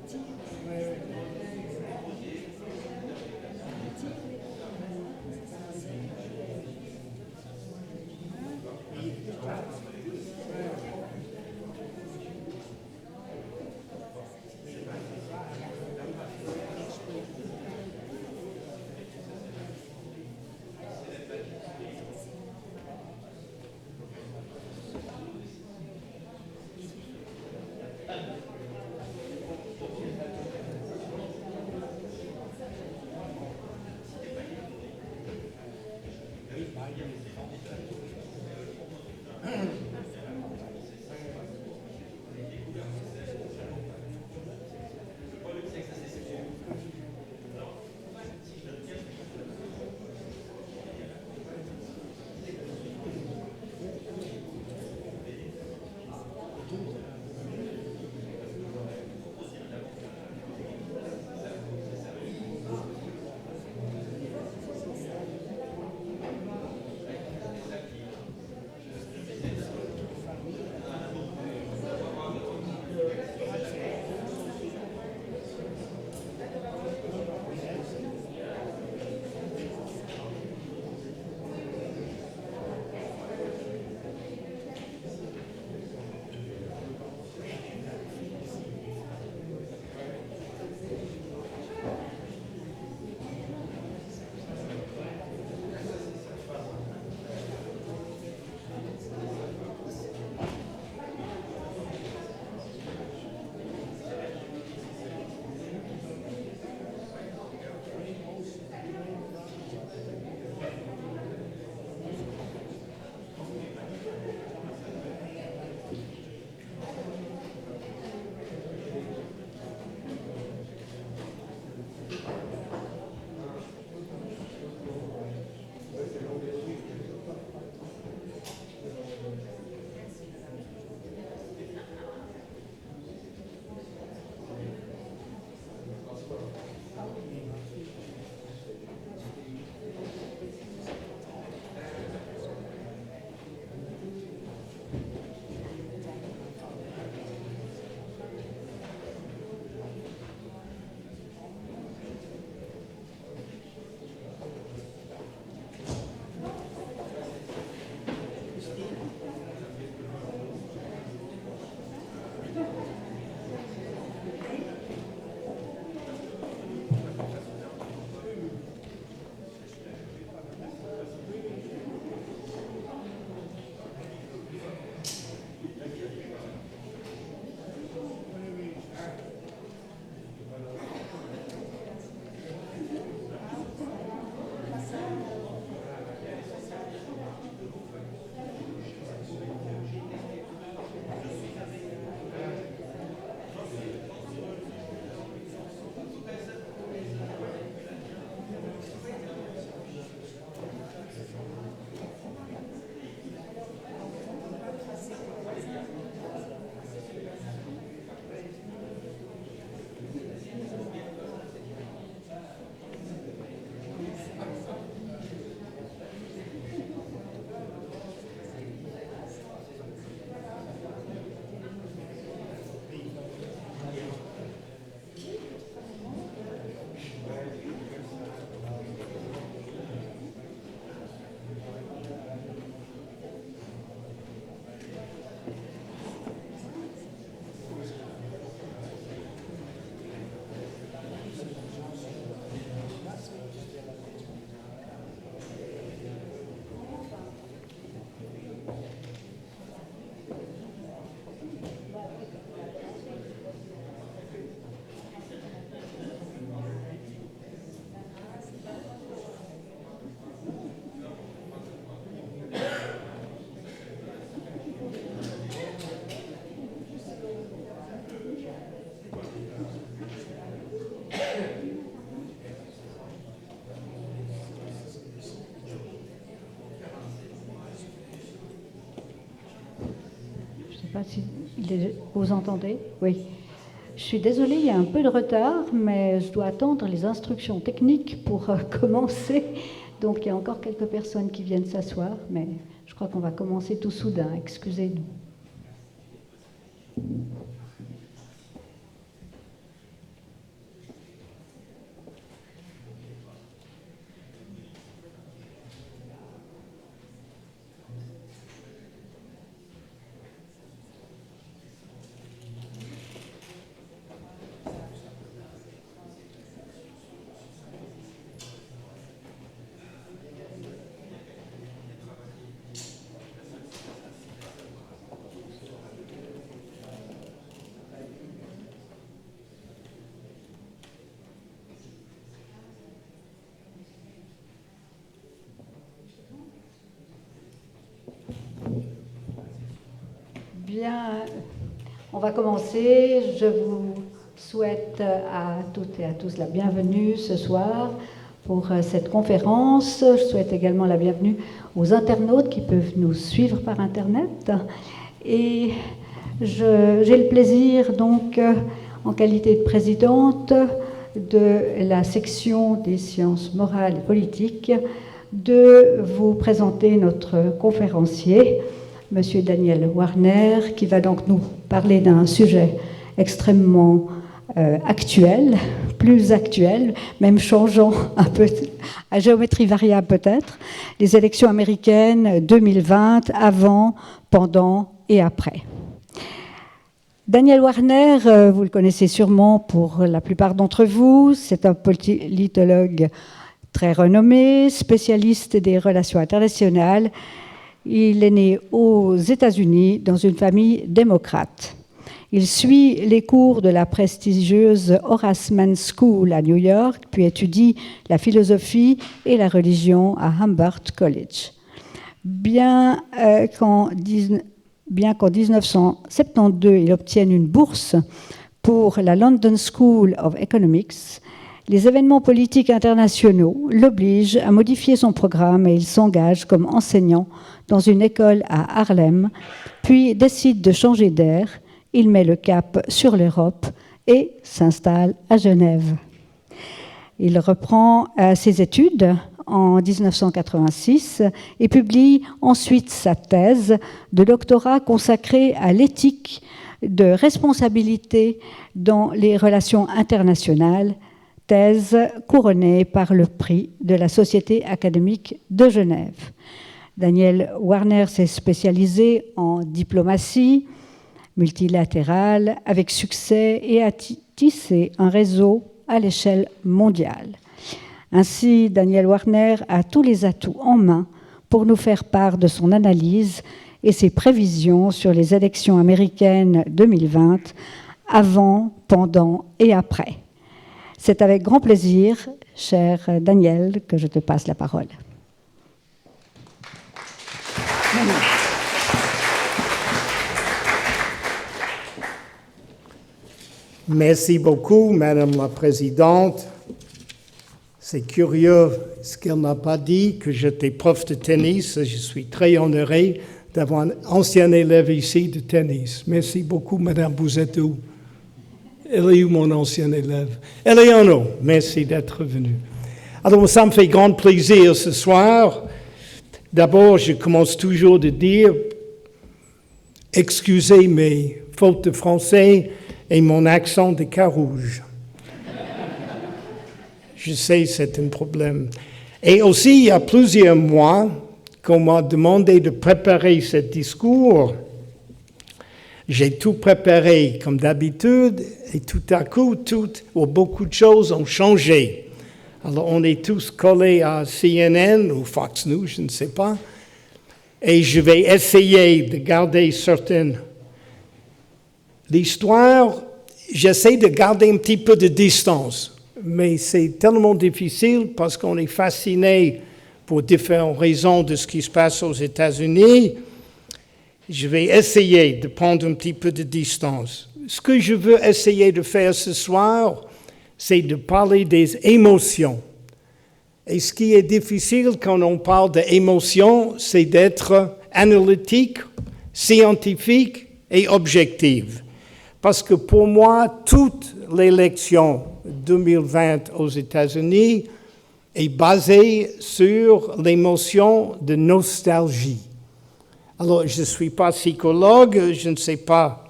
Sì, pas si vous entendez. Oui. Je suis désolée, il y a un peu de retard, mais je dois attendre les instructions techniques pour commencer. Donc il y a encore quelques personnes qui viennent s'asseoir, mais je crois qu'on va commencer tout soudain. Excusez-nous. Bien, on va commencer. Je vous souhaite à toutes et à tous la bienvenue ce soir pour cette conférence. Je souhaite également la bienvenue aux internautes qui peuvent nous suivre par Internet. Et j'ai le plaisir, donc, en qualité de présidente de la section des sciences morales et politiques, de vous présenter notre conférencier, Monsieur Daniel Warner, qui va donc nous parler d'un sujet extrêmement actuel, plus actuel, même changeant un peu à géométrie variable peut-être, les élections américaines 2020, avant, pendant et après. Daniel Warner, vous le connaissez sûrement pour la plupart d'entre vous, c'est un politologue très renommé, spécialiste des relations internationales. Il est né aux États-Unis dans une famille démocrate. Il suit les cours de la prestigieuse Horace Mann School à New York, puis étudie la philosophie et la religion à Humber College. Bien qu'en 1972, il obtienne une bourse pour la London School of Economics, les événements politiques internationaux l'obligent à modifier son programme et il s'engage comme enseignant dans une école à Harlem, puis décide de changer d'air. Il met le cap sur l'Europe et s'installe à Genève. Il reprend ses études en 1986 et publie ensuite sa thèse de doctorat consacrée à l'éthique de responsabilité dans les relations internationales, thèse couronnée par le prix de la Société académique de Genève. Daniel Warner s'est spécialisé en diplomatie multilatérale avec succès et a tissé un réseau à l'échelle mondiale. Ainsi, Daniel Warner a tous les atouts en main pour nous faire part de son analyse et ses prévisions sur les élections américaines 2020, avant, pendant et après. C'est avec grand plaisir, cher Daniel, que je te passe la parole. Merci beaucoup, Madame la Présidente. C'est curieux ce qu'elle n'a pas dit, que j'étais prof de tennis. Je suis très honoré d'avoir un ancien élève ici de tennis. Merci beaucoup, Madame Bouzettou. Elle est où mon ancien élève? Elle est en haut. Merci d'être venue. Alors, ça me fait grand plaisir ce soir. D'abord, je commence toujours de dire, excusez mes fautes de français et mon accent de Carouge. Je sais, c'est un problème. Et aussi, il y a plusieurs mois qu'on m'a demandé de préparer ce discours. J'ai tout préparé comme d'habitude et tout à coup, beaucoup de choses ont changé. Alors, on est tous collés à CNN ou Fox News, je ne sais pas. Et je vais essayer de garder certaines... L'histoire, j'essaie de garder un petit peu de distance. Mais c'est tellement difficile parce qu'on est fasciné pour différentes raisons de ce qui se passe aux États-Unis. Je vais essayer de prendre un petit peu de distance. Ce que je veux essayer de faire ce soir, c'est de parler des émotions. Et ce qui est difficile quand on parle d'émotions, c'est d'être analytique, scientifique et objective. Parce que pour moi, toute l'élection 2020 aux États-Unis est basée sur l'émotion de nostalgie. Alors, je ne suis pas psychologue, je ne sais pas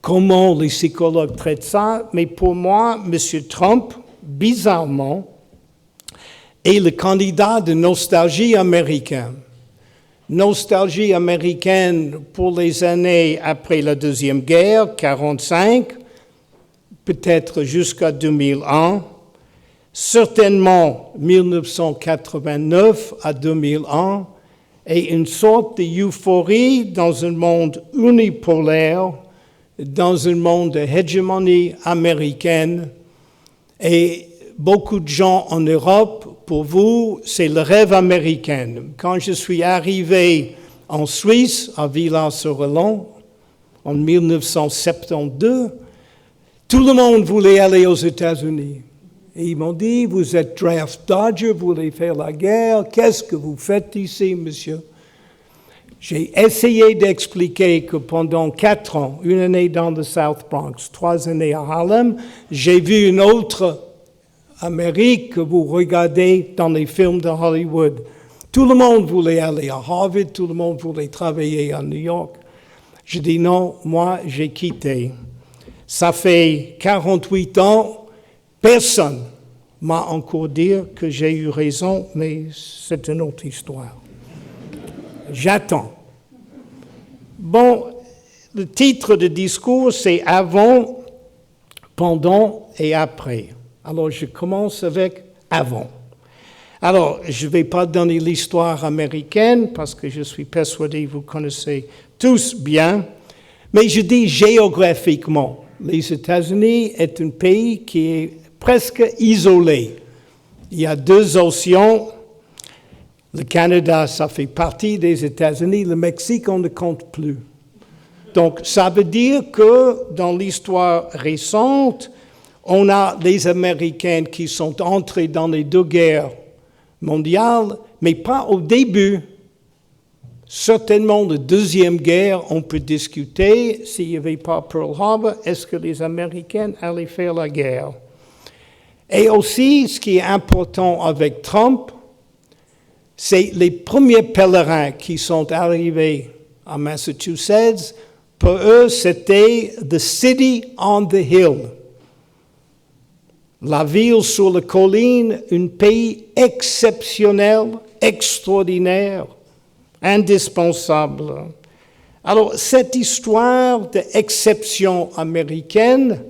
comment les psychologues traitent ça, mais pour moi, M. Trump, bizarrement, est le candidat de nostalgie américaine. Nostalgie américaine pour les années après la Deuxième Guerre, 1945, peut-être jusqu'à 2001, certainement 1989 à 2001, et une sorte d'euphorie dans un monde unipolaire, dans un monde de hégémonie américaine. Et beaucoup de gens en Europe, pour vous, c'est le rêve américain. Quand je suis arrivé en Suisse, à Villars-sur-Glâne, en 1972, tout le monde voulait aller aux États-Unis. Et ils m'ont dit, vous êtes draft dodger, vous voulez faire la guerre, qu'est-ce que vous faites ici, monsieur? J'ai essayé d'expliquer que pendant 4 ans, 1 année dans le South Bronx, 3 années à Harlem, j'ai vu une autre Amérique que vous regardez dans les films de Hollywood. Tout le monde voulait aller à Harvard, tout le monde voulait travailler à New York. Je dis non, moi j'ai quitté. Ça fait 48 ans, personne m'a encore dit que j'ai eu raison, mais c'est une autre histoire. J'attends. Bon, le titre du discours, c'est « Avant, pendant et après ». Alors, je commence avec « Avant ». Alors, je ne vais pas donner l'histoire américaine, parce que je suis persuadé que vous connaissez tous bien, mais je dis géographiquement. Les États-Unis est un pays qui est presque isolé. Il y a 2 océans. Le Canada, ça fait partie des États-Unis. Le Mexique, on ne compte plus. Donc, ça veut dire que dans l'histoire récente, on a les Américains qui sont entrés dans les 2 guerres mondiales, mais pas au début. Certainement, la Deuxième Guerre, on peut discuter, s'il n'y avait pas Pearl Harbor, est-ce que les Américains allaient faire la guerre? Et aussi, ce qui est important avec Trump, c'est les premiers pèlerins qui sont arrivés à Massachusetts. Pour eux, c'était « the city on the hill ». La ville sur la colline, un pays exceptionnel, extraordinaire, indispensable. Alors, cette histoire d'exception américaine,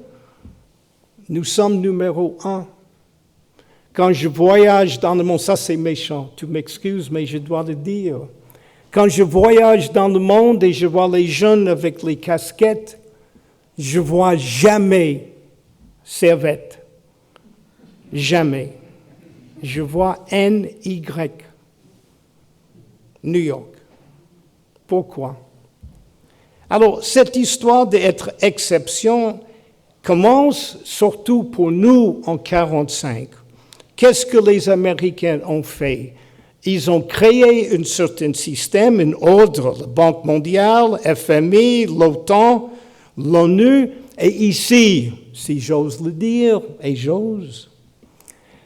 nous sommes numéro 1. Quand je voyage dans le monde, ça c'est méchant, tu m'excuses, mais je dois le dire. Quand je voyage dans le monde et je vois les jeunes avec les casquettes, je vois jamais Servette. Jamais. Je vois NY. New York. Pourquoi? Alors, cette histoire d'être exception commence surtout pour nous en 1945. Qu'est-ce que les Américains ont fait? Ils ont créé un certain système, un ordre, la Banque mondiale, FMI, l'OTAN, l'ONU, et ici, si j'ose le dire, et j'ose,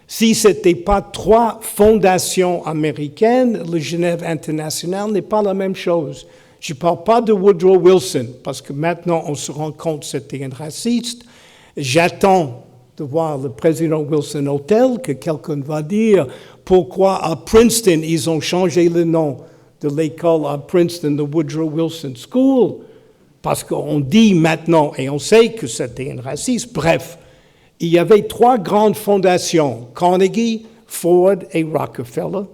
si ce n'était pas 3 fondations américaines, le Genève international n'est pas la même chose. Je ne parle pas de Woodrow Wilson, parce que maintenant on se rend compte que c'était un raciste. J'attends de voir le président Wilson Hotel, que quelqu'un va dire pourquoi à Princeton ils ont changé le nom de l'école à Princeton, de Woodrow Wilson School, parce qu'on dit maintenant, et on sait que c'était un raciste, bref. Il y avait 3 grandes fondations, Carnegie, Ford et Rockefeller,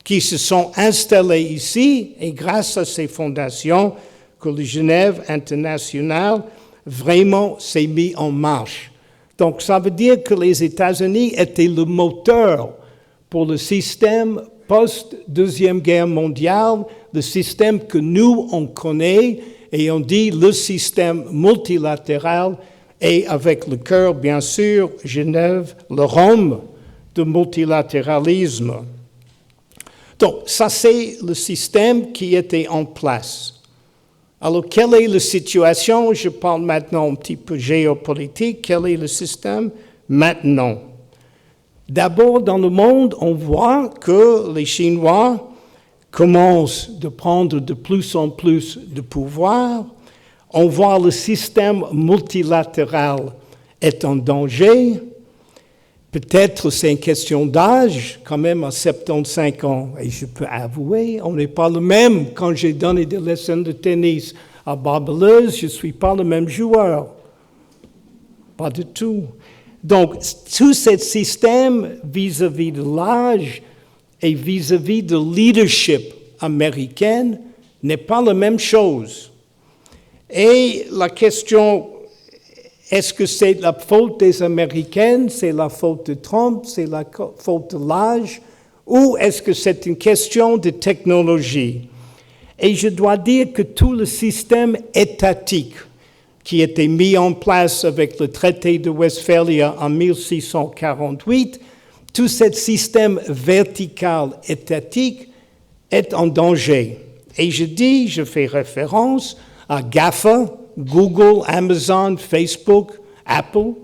qui se sont installées ici, et grâce à ces fondations, que le Genève international vraiment s'est mis en marche. Donc, ça veut dire que les États-Unis étaient le moteur pour le système post-Deuxième Guerre mondiale, le système que nous, on connaît, et on dit le système multilatéral, et avec le cœur, bien sûr, Genève, le Rome du multilatéralisme. Donc, ça, c'est le système qui était en place. Alors, quelle est la situation? Je parle maintenant un petit peu géopolitique. Quel est le système maintenant? D'abord, dans le monde, on voit que les Chinois commencent de prendre de plus en plus de pouvoir. On voit le système multilatéral est en danger. Peut-être c'est une question d'âge, quand même à 75 ans. Et je peux avouer, on n'est pas le même. Quand j'ai donné des leçons de tennis à Barbeleuse, je ne suis pas le même joueur. Pas du tout. Donc, tout ce système vis-à-vis de l'âge et vis-à-vis de leadership américain n'est pas la même chose. Et la question, est-ce que c'est la faute des Américains, c'est la faute de Trump, c'est la faute de l'âge, ou est-ce que c'est une question de technologie? Et je dois dire que tout le système étatique qui a été mis en place avec le traité de Westphalia en 1648, tout ce système vertical étatique est en danger. Et je fais référence à GAFA, Google, Amazon, Facebook, Apple.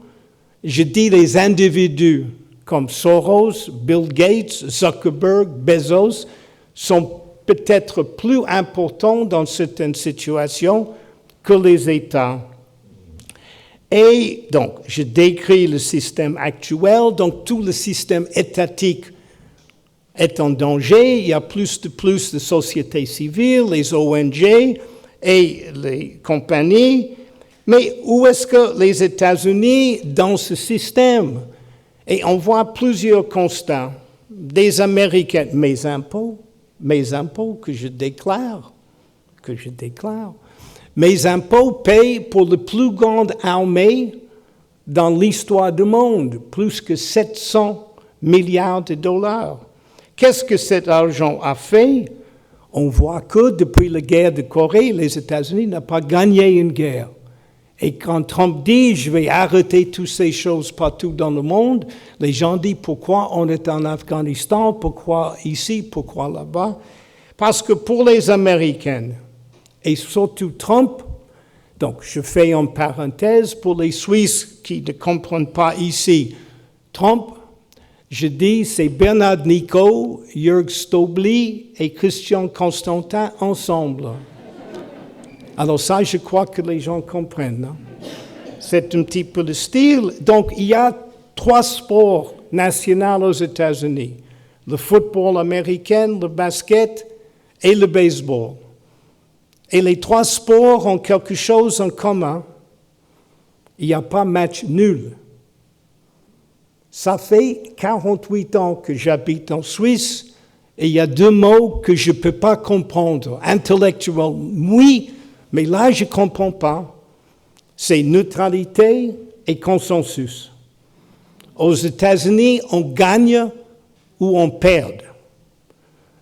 Je dis les individus comme Soros, Bill Gates, Zuckerberg, Bezos sont peut-être plus importants dans certaines situations que les États. Et donc, je décris le système actuel, donc tout le système étatique est en danger. Il y a plus de sociétés civiles, les ONG et les compagnies. Mais où est-ce que les États-Unis dans ce système? Et on voit plusieurs constats. Des Américains, mes impôts que je déclare. Mes impôts payent pour la plus grande armée dans l'histoire du monde, plus que 700 milliards de dollars. Qu'est-ce que cet argent a fait? On voit que depuis la guerre de Corée, les États-Unis n'ont pas gagné une guerre. Et quand Trump dit « je vais arrêter toutes ces choses partout dans le monde », les gens disent « pourquoi on est en Afghanistan, pourquoi ici, pourquoi là-bas ?» Parce que pour les Américains, et surtout Trump, donc je fais une parenthèse pour les Suisses qui ne comprennent pas ici, Trump, je dis c'est Bernard Nico, Jörg Stoebli et Christian Constantin ensemble. Alors ça, je crois que les gens comprennent. Hein? C'est un petit peu le style. Donc il y a 3 sports nationaux aux États-Unis. Le football américain, le basket et le baseball. Et les 3 sports ont quelque chose en commun. Il n'y a pas match nul. Ça fait 48 ans que j'habite en Suisse et il y a 2 mots que je ne peux pas comprendre. Intellectuel, oui, mais là je ne comprends pas. C'est neutralité et consensus. Aux États-Unis, on gagne ou on perd.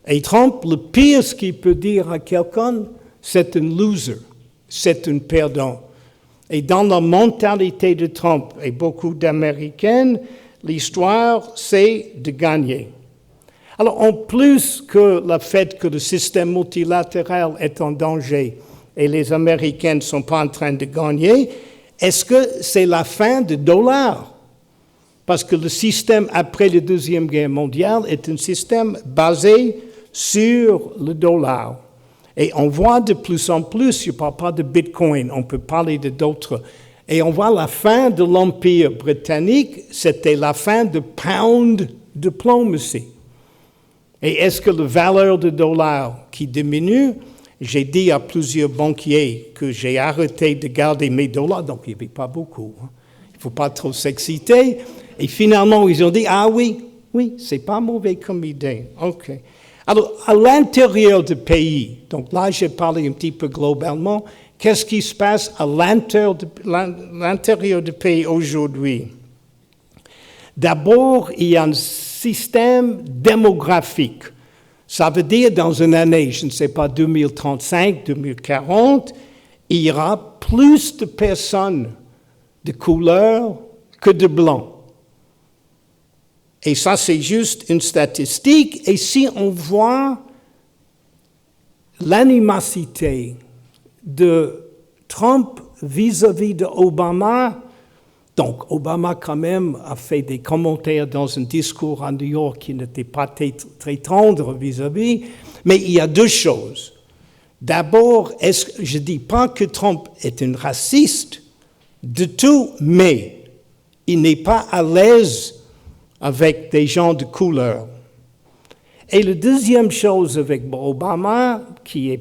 Et Trump, le pire ce qu'il peut dire à quelqu'un, c'est un loser, c'est un perdant. Et dans la mentalité de Trump et beaucoup d'Américains, l'histoire, c'est de gagner. Alors, en plus que le fait que le système multilatéral est en danger et les Américains ne sont pas en train de gagner, est-ce que c'est la fin du dollar? Parce que le système après la Deuxième Guerre mondiale est un système basé sur le dollar. Et on voit de plus en plus, je ne parle pas de Bitcoin, on peut parler de d'autres. Et on voit la fin de l'Empire britannique, c'était la fin de pound diplomacy. Et est-ce que la valeur du dollar qui diminue? J'ai dit à plusieurs banquiers que j'ai arrêté de garder mes dollars, donc il n'y avait pas beaucoup. Hein. Il ne faut pas trop s'exciter. Et finalement, ils ont dit, ah oui, c'est pas mauvais comme idée. OK. Alors, à l'intérieur du pays, donc là, j'ai parlé un petit peu globalement, qu'est-ce qui se passe à l'intérieur du pays aujourd'hui? D'abord, il y a un système démographique. Ça veut dire, dans une année, je ne sais pas, 2035, 2040, il y aura plus de personnes de couleur que de blancs. Et ça, c'est juste une statistique. Et si on voit l'animosité de Trump vis-à-vis d'Obama. Donc, Obama, quand même, a fait des commentaires dans un discours à New York qui n'était pas très tendre vis-à-vis. Mais il y a deux choses. D'abord, je ne dis pas que Trump est un raciste du tout, mais il n'est pas à l'aise avec des gens de couleur. Et la deuxième chose avec Obama qui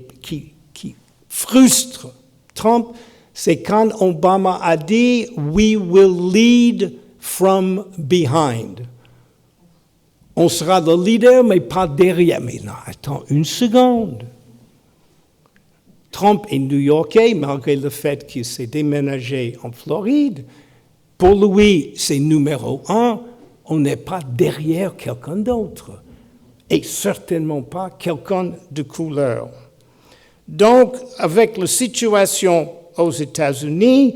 frustre Trump, c'est quand Obama a dit « We will lead from behind ». On sera le leader, mais pas derrière. Mais non, attends une seconde. Trump est New-Yorkais, malgré le fait qu'il s'est déménagé en Floride. Pour lui, c'est numéro un. On n'est pas derrière quelqu'un d'autre. Et certainement pas quelqu'un de couleur. Donc, avec la situation aux États-Unis,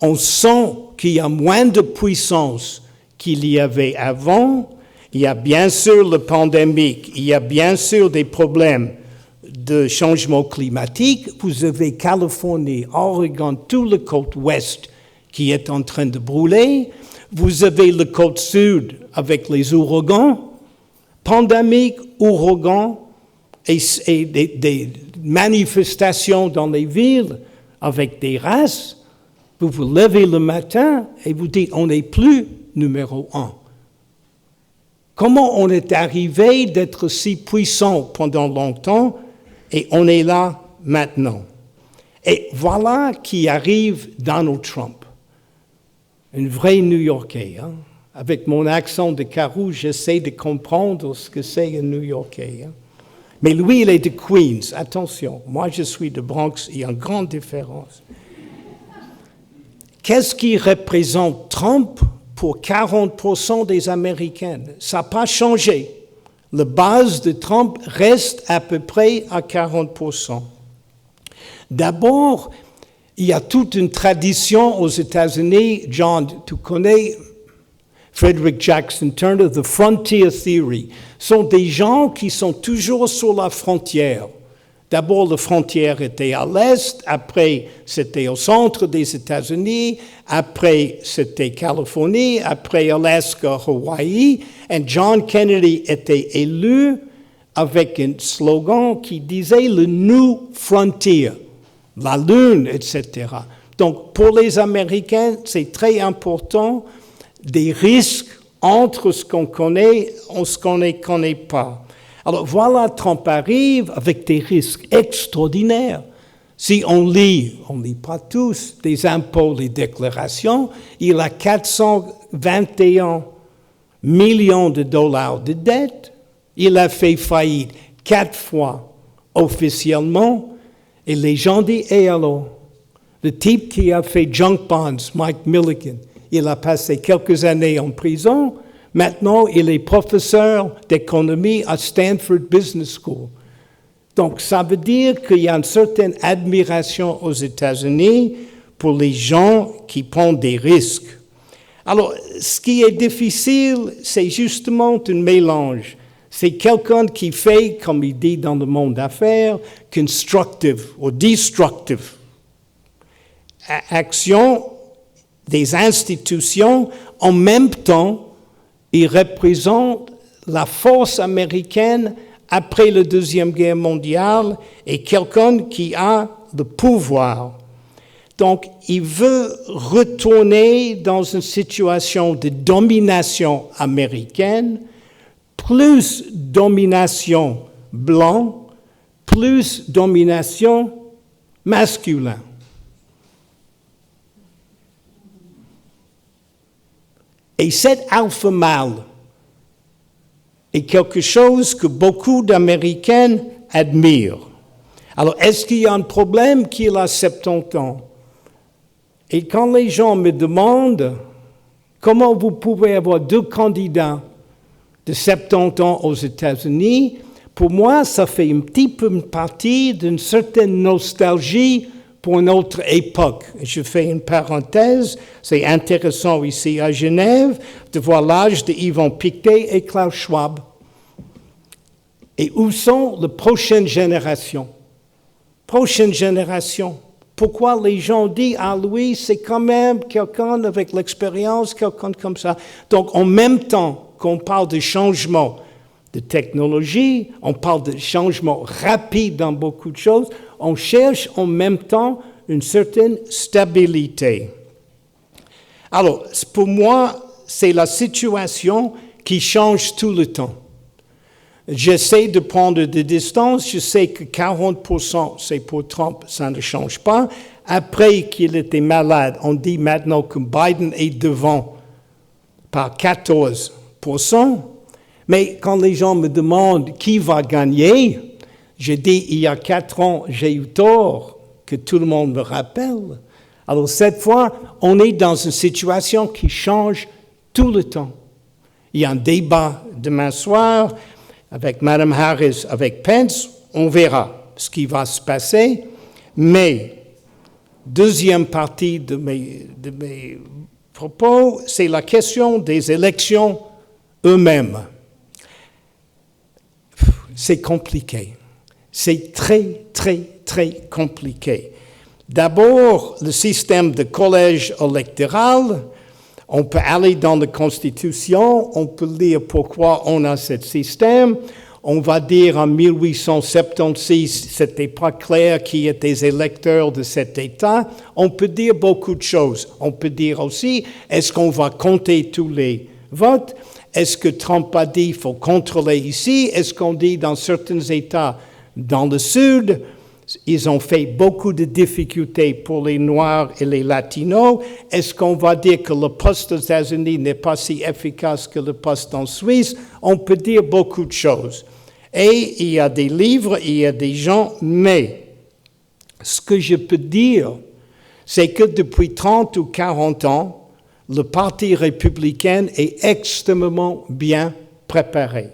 on sent qu'il y a moins de puissance qu'il y avait avant. Il y a bien sûr la pandémie, il y a bien sûr des problèmes de changement climatique. Vous avez Californie, Oregon, toute la côte ouest qui est en train de brûler. Vous avez la côte sud avec les ouragans, pandémique, ouragans et des manifestations dans les villes avec des races. Vous vous levez le matin et vous dites, on n'est plus numéro un. Comment on est arrivé d'être si puissant pendant longtemps et on est là maintenant? Et voilà qui arrive Donald Trump, un vrai New-Yorkais. Hein? Avec mon accent de Carreau, j'essaie de comprendre ce que c'est un New-Yorkais. Hein? Mais lui, il est de Queens. Attention, moi je suis de Bronx, il y a une grande différence. Qu'est-ce qui représente Trump pour 40% des Américaines? Ça n'a pas changé. La base de Trump reste à peu près à 40%. D'abord, il y a toute une tradition aux États-Unis. John, tu connais Frederick Jackson Turner, The Frontier Theory. Sont des gens qui sont toujours sur la frontière. D'abord, la frontière était à l'est, après c'était au centre des États-Unis, après c'était Californie, après Alaska, Hawaii. Et John Kennedy était élu avec un slogan qui disait le New Frontier, la Lune, etc. Donc, pour les Américains, c'est très important des risques entre ce qu'on connaît et ce qu'on ne connaît pas. Alors voilà, Trump arrive avec des risques extraordinaires. Si on lit pas tous, des impôts, les déclarations, il a 421 millions de dollars de dette. Il a fait faillite 4 fois officiellement. Et les gens disent, et alors, le type qui a fait junk bonds, Mike Millikan, il a passé quelques années en prison. Maintenant, il est professeur d'économie à Stanford Business School. Donc, ça veut dire qu'il y a une certaine admiration aux États-Unis pour les gens qui prennent des risques. Alors, ce qui est difficile, c'est justement un mélange. C'est quelqu'un qui fait, comme il dit dans le monde d'affaires, constructive ou destructive. Action des institutions, en même temps, il représente la force américaine après la Deuxième Guerre mondiale et quelqu'un qui a le pouvoir. Donc, il veut retourner dans une situation de domination américaine, plus domination blanc, plus domination masculin. Et cet alpha male est quelque chose que beaucoup d'Américains admirent. Alors, est-ce qu'il y a un problème qu'il a 70 ans? Et quand les gens me demandent comment vous pouvez avoir 2 candidats de 70 ans aux États-Unis, pour moi, ça fait un petit peu partie d'une certaine nostalgie pour une autre époque. Je fais une parenthèse, c'est intéressant ici à Genève de voir l'âge de Yvon Pictet et Klaus Schwab. Et où sont les prochaines générations? prochaine génération. Pourquoi les gens disent, ah Louis, c'est quand même quelqu'un avec l'expérience, quelqu'un comme ça. Donc, en même temps qu'on parle de changement de technologie, on parle de changement rapide dans beaucoup de choses, on cherche en même temps une certaine stabilité. Alors, pour moi, c'est la situation qui change tout le temps. J'essaie de prendre des distances. Je sais que 40%, c'est pour Trump, ça ne change pas. Après qu'il était malade, on dit maintenant que Biden est devant par 14%. Mais quand les gens me demandent qui va gagner, je dis, il y a 4 ans, j'ai eu tort, que tout le monde me rappelle. Alors cette fois, on est dans une situation qui change tout le temps. Il y a un débat demain soir avec Mme Harris, avec Pence, on verra ce qui va se passer. Mais, deuxième partie de mes propos, c'est la question des élections eux-mêmes. C'est compliqué. C'est très, très, très compliqué. D'abord, le système de collège électoral. On peut aller dans la Constitution, on peut lire pourquoi on a ce système. On va dire en 1876, c'était pas clair qui étaient les électeurs de cet État. On peut dire beaucoup de choses. On peut dire aussi, est-ce qu'on va compter tous les votes? Est-ce que Trump a dit qu'il faut contrôler ici? Est-ce qu'on dit dans certains États dans le Sud, ils ont fait beaucoup de difficultés pour les Noirs et les Latinos. Est-ce qu'on va dire que le poste aux États-Unis n'est pas si efficace que le poste en Suisse? On peut dire beaucoup de choses. Et il y a des livres, il y a des gens, mais ce que je peux dire, c'est que depuis 30 ou 40 ans, le Parti républicain est extrêmement bien préparé.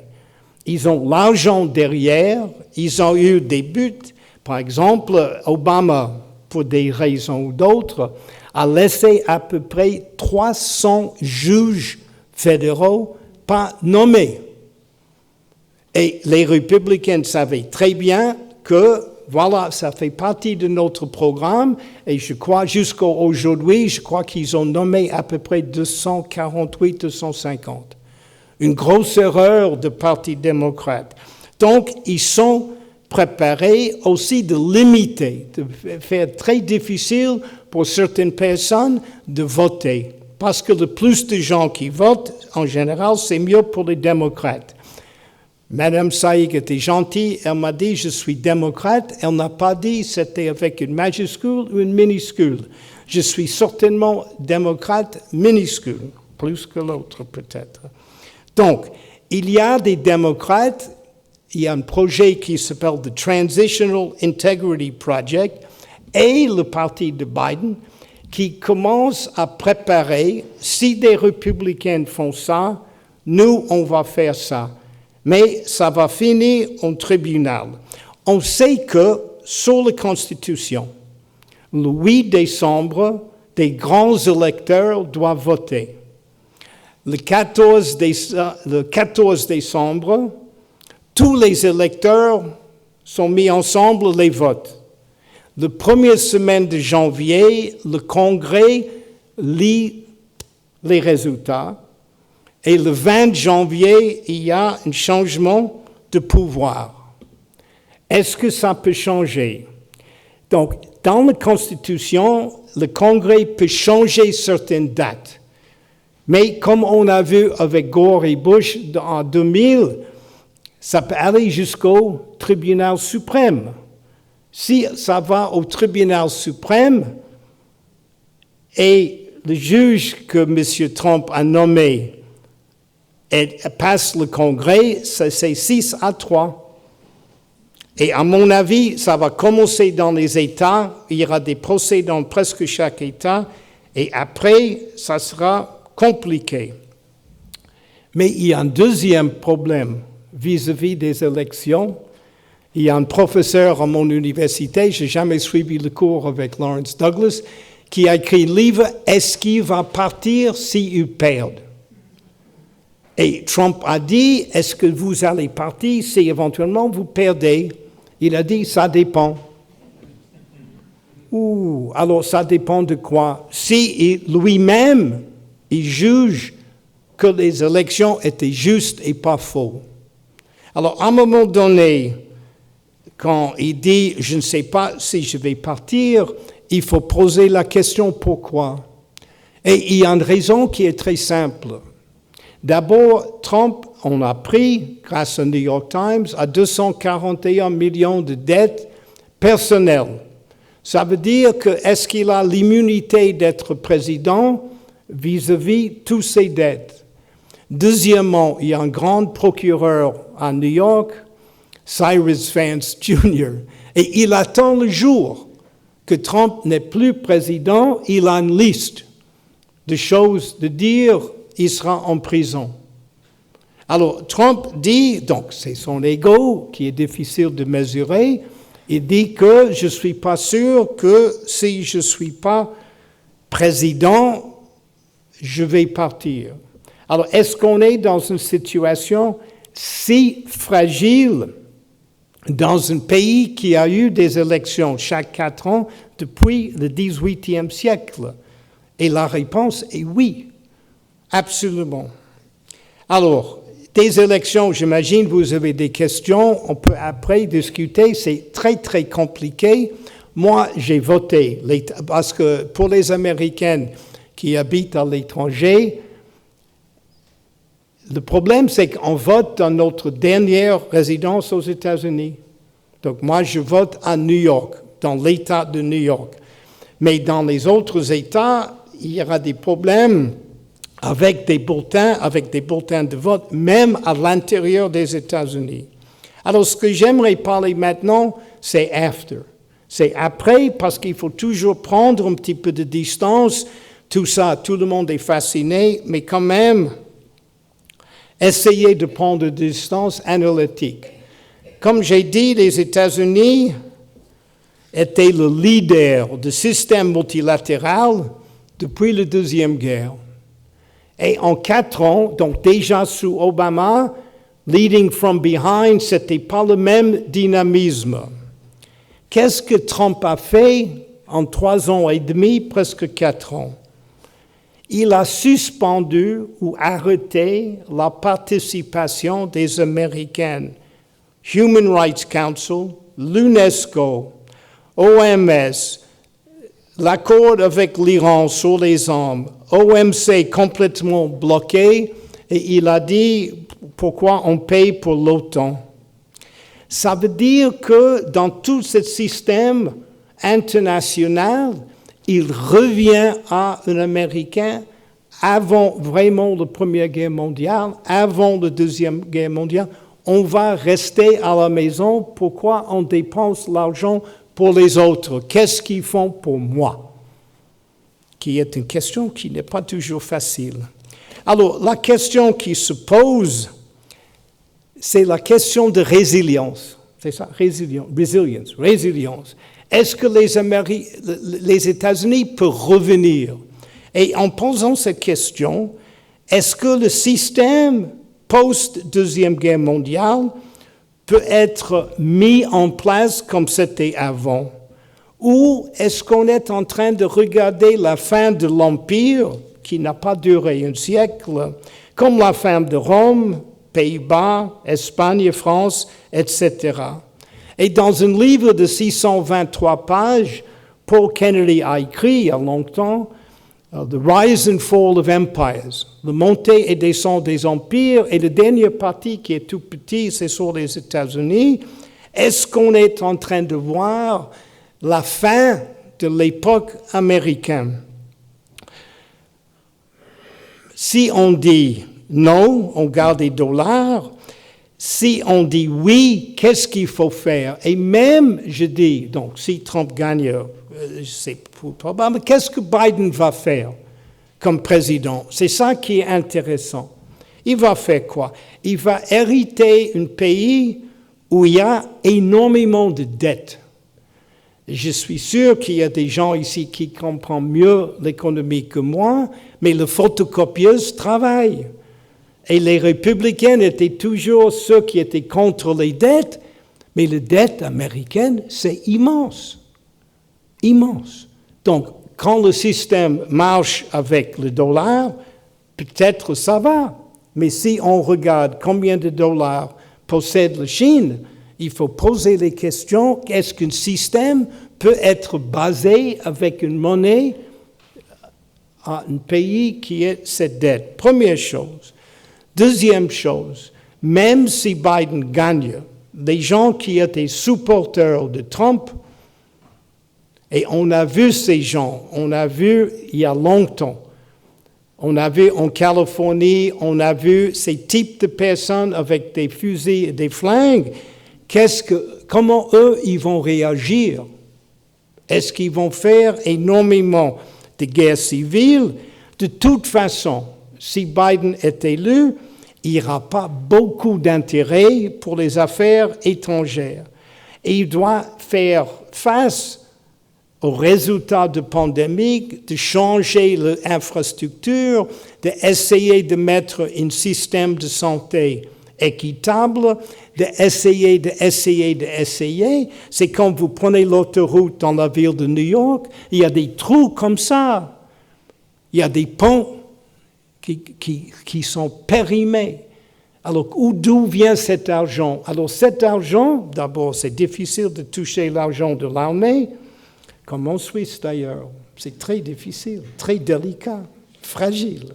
Ils ont l'argent derrière, ils ont eu des buts. Par exemple, Obama, pour des raisons ou d'autres, a laissé à peu près 300 juges fédéraux pas nommés. Et les républicains savaient très bien que, voilà, ça fait partie de notre programme, et je crois, jusqu'à aujourd'hui, je crois qu'ils ont nommé à peu près 248, 250. Une grosse erreur du Parti démocrate. Donc, ils sont préparés aussi de limiter, de faire très difficile pour certaines personnes de voter. Parce que le plus de gens qui votent, en général, c'est mieux pour les démocrates. Madame Saïg était gentille, elle m'a dit « je suis démocrate », elle n'a pas dit c'était avec une majuscule ou une minuscule. Je suis certainement démocrate minuscule, plus que l'autre peut-être. Donc, il y a des démocrates. Il y a un projet qui s'appelle The Transitional Integrity Project et le parti de Biden qui commence à préparer, si des républicains font ça, nous, on va faire ça. Mais ça va finir en tribunal. On sait que sur la Constitution, le 8 décembre, des grands électeurs doivent voter. Le 14 décembre, tous les électeurs sont mis ensemble les votes. La première semaine de janvier, le Congrès lit les résultats. Et le 20 janvier, il y a un changement de pouvoir. Est-ce que ça peut changer? Donc, dans la Constitution, le Congrès peut changer certaines dates. Mais comme on a vu avec Gore et Bush en 2000, ça peut aller jusqu'au tribunal suprême. Si ça va au tribunal suprême et le juge que M. Trump a nommé passe le Congrès, c'est 6-3. Et à mon avis, ça va commencer dans les États, il y aura des procès dans presque chaque État, et après, ça sera compliqué. Mais il y a un deuxième problème vis-à-vis des élections. Il y a un professeur à mon université, je n'ai jamais suivi le cours avec Lawrence Douglas, qui a écrit un livre « Est-ce qu'il va partir s'il perd ?» Et Trump a dit « Est-ce que vous allez partir si éventuellement vous perdez ?» Il a dit « Ça dépend. Alors ça dépend de quoi. Si lui-même, il juge que les élections étaient justes et pas faux. Alors à un moment donné, quand il dit « je ne sais pas si je vais partir », il faut poser la question « pourquoi ?» Et il y a une raison qui est très simple. D'abord, Trump, on a pris, grâce au New York Times, à 241 millions de dettes personnelles. Ça veut dire que est-ce qu'il a l'immunité d'être président vis-à-vis toutes ses dettes? Deuxièmement, il y a un grand procureur à New York, Cyrus Vance Jr., et il attend le jour que Trump n'est plus président, il a une liste de choses de dire, il sera en prison. Alors, Trump dit, donc c'est son ego qui est difficile de mesurer, il dit que je ne suis pas sûr que si je ne suis pas président, je vais partir. Alors, est-ce qu'on est dans une situation si fragile dans un pays qui a eu des élections chaque 4 ans depuis le XVIIIe siècle? Et la réponse est oui, absolument. Alors, des élections, j'imagine, vous avez des questions, on peut après discuter, c'est très, très compliqué. Moi, j'ai voté, parce que pour les Américains qui habitent à l'étranger, le problème, c'est qu'on vote dans notre dernière résidence aux États-Unis. Donc, moi, je vote à New York, dans l'État de New York. Mais dans les autres États, il y aura des problèmes avec des bulletins de vote, même à l'intérieur des États-Unis. Alors, ce que j'aimerais parler maintenant, c'est after. C'est après, parce qu'il faut toujours prendre un petit peu de distance. Tout ça, tout le monde est fasciné, mais quand même, essayez de prendre des distances analytiques. Comme j'ai dit, les États-Unis étaient le leader du système multilatéral depuis la Deuxième Guerre. Et en 4 ans, donc déjà sous Obama, leading from behind, ce n'était pas le même dynamisme. Qu'est-ce que Trump a fait en 3 ans et demi, presque 4 ans? Il a suspendu ou arrêté la participation des Américains. Human Rights Council, l'UNESCO, OMS, l'accord avec l'Iran sur les armes, OMC complètement bloqué, et il a dit pourquoi on paye pour l'OTAN. Ça veut dire que dans tout ce système international, il revient à un Américain avant vraiment la Première Guerre mondiale, avant la Deuxième Guerre mondiale. On va rester à la maison. Pourquoi on dépense l'argent pour les autres? Qu'est-ce qu'ils font pour moi? Qui est une question qui n'est pas toujours facile. Alors, la question qui se pose, c'est la question de résilience. C'est ça, résilience. Est-ce que les États-Unis peuvent revenir? Et en posant cette question, est-ce que le système post-Deuxième Guerre mondiale peut être mis en place comme c'était avant? Ou est-ce qu'on est en train de regarder la fin de l'Empire, qui n'a pas duré un siècle, comme la fin de Rome, Pays-Bas, Espagne, France, etc. Et dans un livre de 623 pages, Paul Kennedy a écrit il y a longtemps The Rise and Fall of Empires, la montée et descente des empires, et la dernière partie qui est tout petit, c'est sur les États-Unis. Est-ce qu'on est en train de voir la fin de l'époque américaine? Si on dit non, on garde les dollars. Si on dit oui, qu'est-ce qu'il faut faire? Et même, je dis, donc, si Trump gagne, c'est probable, qu'est-ce que Biden va faire comme président? C'est ça qui est intéressant. Il va faire quoi? Il va hériter un pays où il y a énormément de dettes. Je suis sûr qu'il y a des gens ici qui comprennent mieux l'économie que moi, mais les photocopieuses travaillent. Et les républicains étaient toujours ceux qui étaient contre les dettes, mais les dettes américaines, c'est immense. immense. Donc, quand le système marche avec le dollar, peut-être ça va. Mais si on regarde combien de dollars possède la Chine, il faut poser les questions, est-ce qu'un système peut être basé avec une monnaie à un pays qui a cette dette? Première chose. Deuxième chose, même si Biden gagne, les gens qui étaient supporters de Trump, et on a vu ces gens, on a vu il y a longtemps, on a vu en Californie, on a vu ces types de personnes avec des fusils et des flingues, comment eux, ils vont réagir? Est-ce qu'ils vont faire énormément de guerres civiles? De toute façon, si Biden est élu, il n'y aura pas beaucoup d'intérêt pour les affaires étrangères. Et il doit faire face aux résultats de pandémie, de changer l'infrastructure, d'essayer de mettre un système de santé équitable, d'essayer. C'est quand vous prenez l'autoroute dans la ville de New York, il y a des trous comme ça. Il y a des ponts qui sont périmés. Alors, d'où vient cet argent? Alors, cet argent, d'abord, c'est difficile de toucher l'argent de l'armée, comme en Suisse d'ailleurs. C'est très difficile, très délicat, fragile.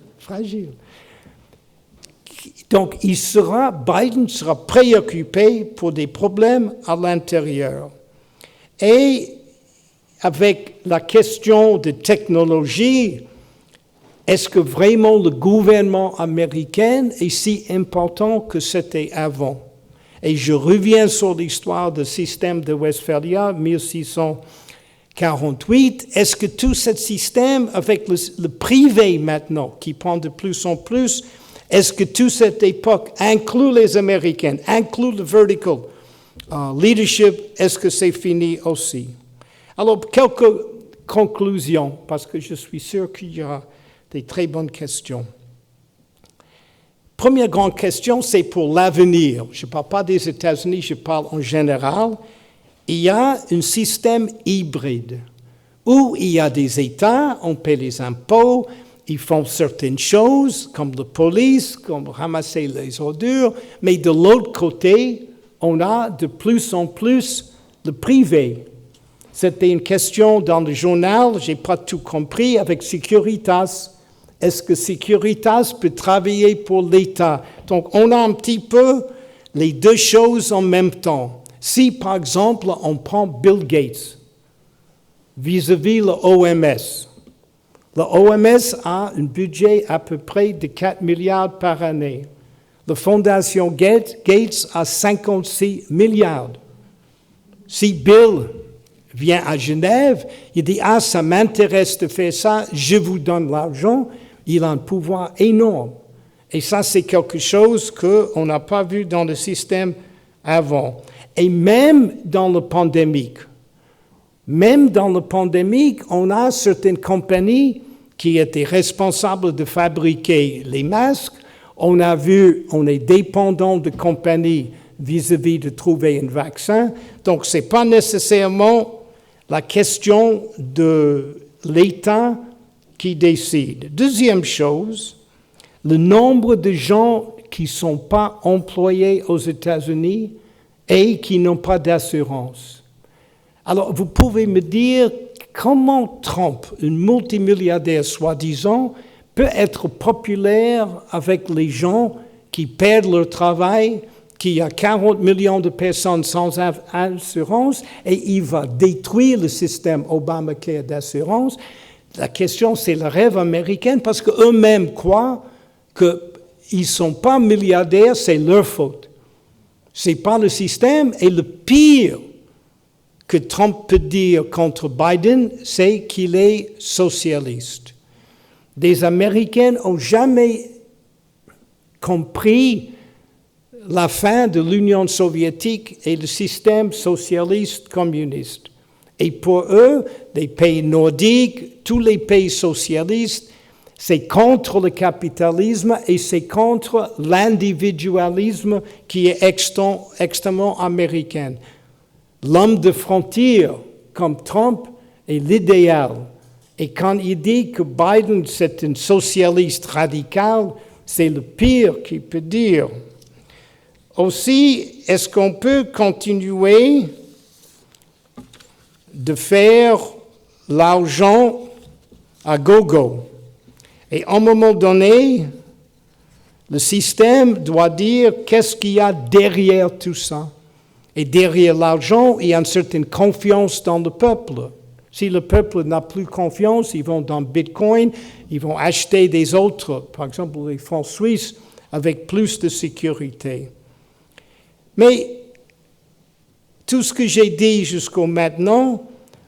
Donc, Biden sera préoccupé pour des problèmes à l'intérieur. Et avec la question de technologie, est-ce que vraiment le gouvernement américain est si important que c'était avant? Et je reviens sur l'histoire du système de Westphalia, 1648. Est-ce que tout ce système, avec le privé maintenant, qui prend de plus en plus, est-ce que toute cette époque inclut les Américains, inclut le vertical leadership, est-ce que c'est fini aussi? Alors, quelques conclusions, parce que je suis sûr qu'il y aura des très bonnes questions. Première grande question, c'est pour l'avenir. Je ne parle pas des États-Unis, je parle en général. Il y a un système hybride où il y a des États, on paie les impôts, ils font certaines choses, comme la police, comme ramasser les ordures, mais de l'autre côté, on a de plus en plus le privé. C'était une question dans le journal, je n'ai pas tout compris, avec Securitas. Est-ce que Securitas peut travailler pour l'État? Donc, on a un petit peu les deux choses en même temps. Si, par exemple, on prend Bill Gates vis-à-vis de l'OMS, l'OMS a un budget à peu près de 4 milliards par année. La Fondation Gates a 56 milliards. Si Bill vient à Genève, il dit « Ah, ça m'intéresse de faire ça, je vous donne l'argent », il a un pouvoir énorme. Et ça, c'est quelque chose qu'on n'a pas vu dans le système avant. Et même dans la pandémie, on a certaines compagnies qui étaient responsables de fabriquer les masques. On a vu, on est dépendant de compagnies vis-à-vis de trouver un vaccin. Donc, ce n'est pas nécessairement la question de l'État qui décide. Deuxième chose, le nombre de gens qui ne sont pas employés aux États-Unis et qui n'ont pas d'assurance. Alors, vous pouvez me dire comment Trump, un multimilliardaire soi-disant, peut être populaire avec les gens qui perdent leur travail, qu'il y a 40 millions de personnes sans assurance, et il va détruire le système Obamacare d'assurance. La question, c'est le rêve américain, parce qu'eux-mêmes croient qu'ils ne sont pas milliardaires, c'est leur faute. Ce n'est pas le système, et le pire que Trump peut dire contre Biden, c'est qu'il est socialiste. Les Américains n'ont jamais compris la fin de l'Union soviétique et le système socialiste communiste. Et pour eux, les pays nordiques, tous les pays socialistes, c'est contre le capitalisme et c'est contre l'individualisme qui est extrêmement américain. L'homme de frontière, comme Trump, et l'idéal. Et quand il dit que Biden, c'est un socialiste radical, c'est le pire qu'il peut dire. Aussi, est-ce qu'on peut continuer de faire l'argent à gogo? Et à un moment donné, le système doit dire qu'est-ce qu'il y a derrière tout ça. Et derrière l'argent, il y a une certaine confiance dans le peuple. Si le peuple n'a plus confiance, ils vont dans Bitcoin, ils vont acheter des autres, par exemple les francs suisses, avec plus de sécurité. Mais tout ce que j'ai dit jusqu'au maintenant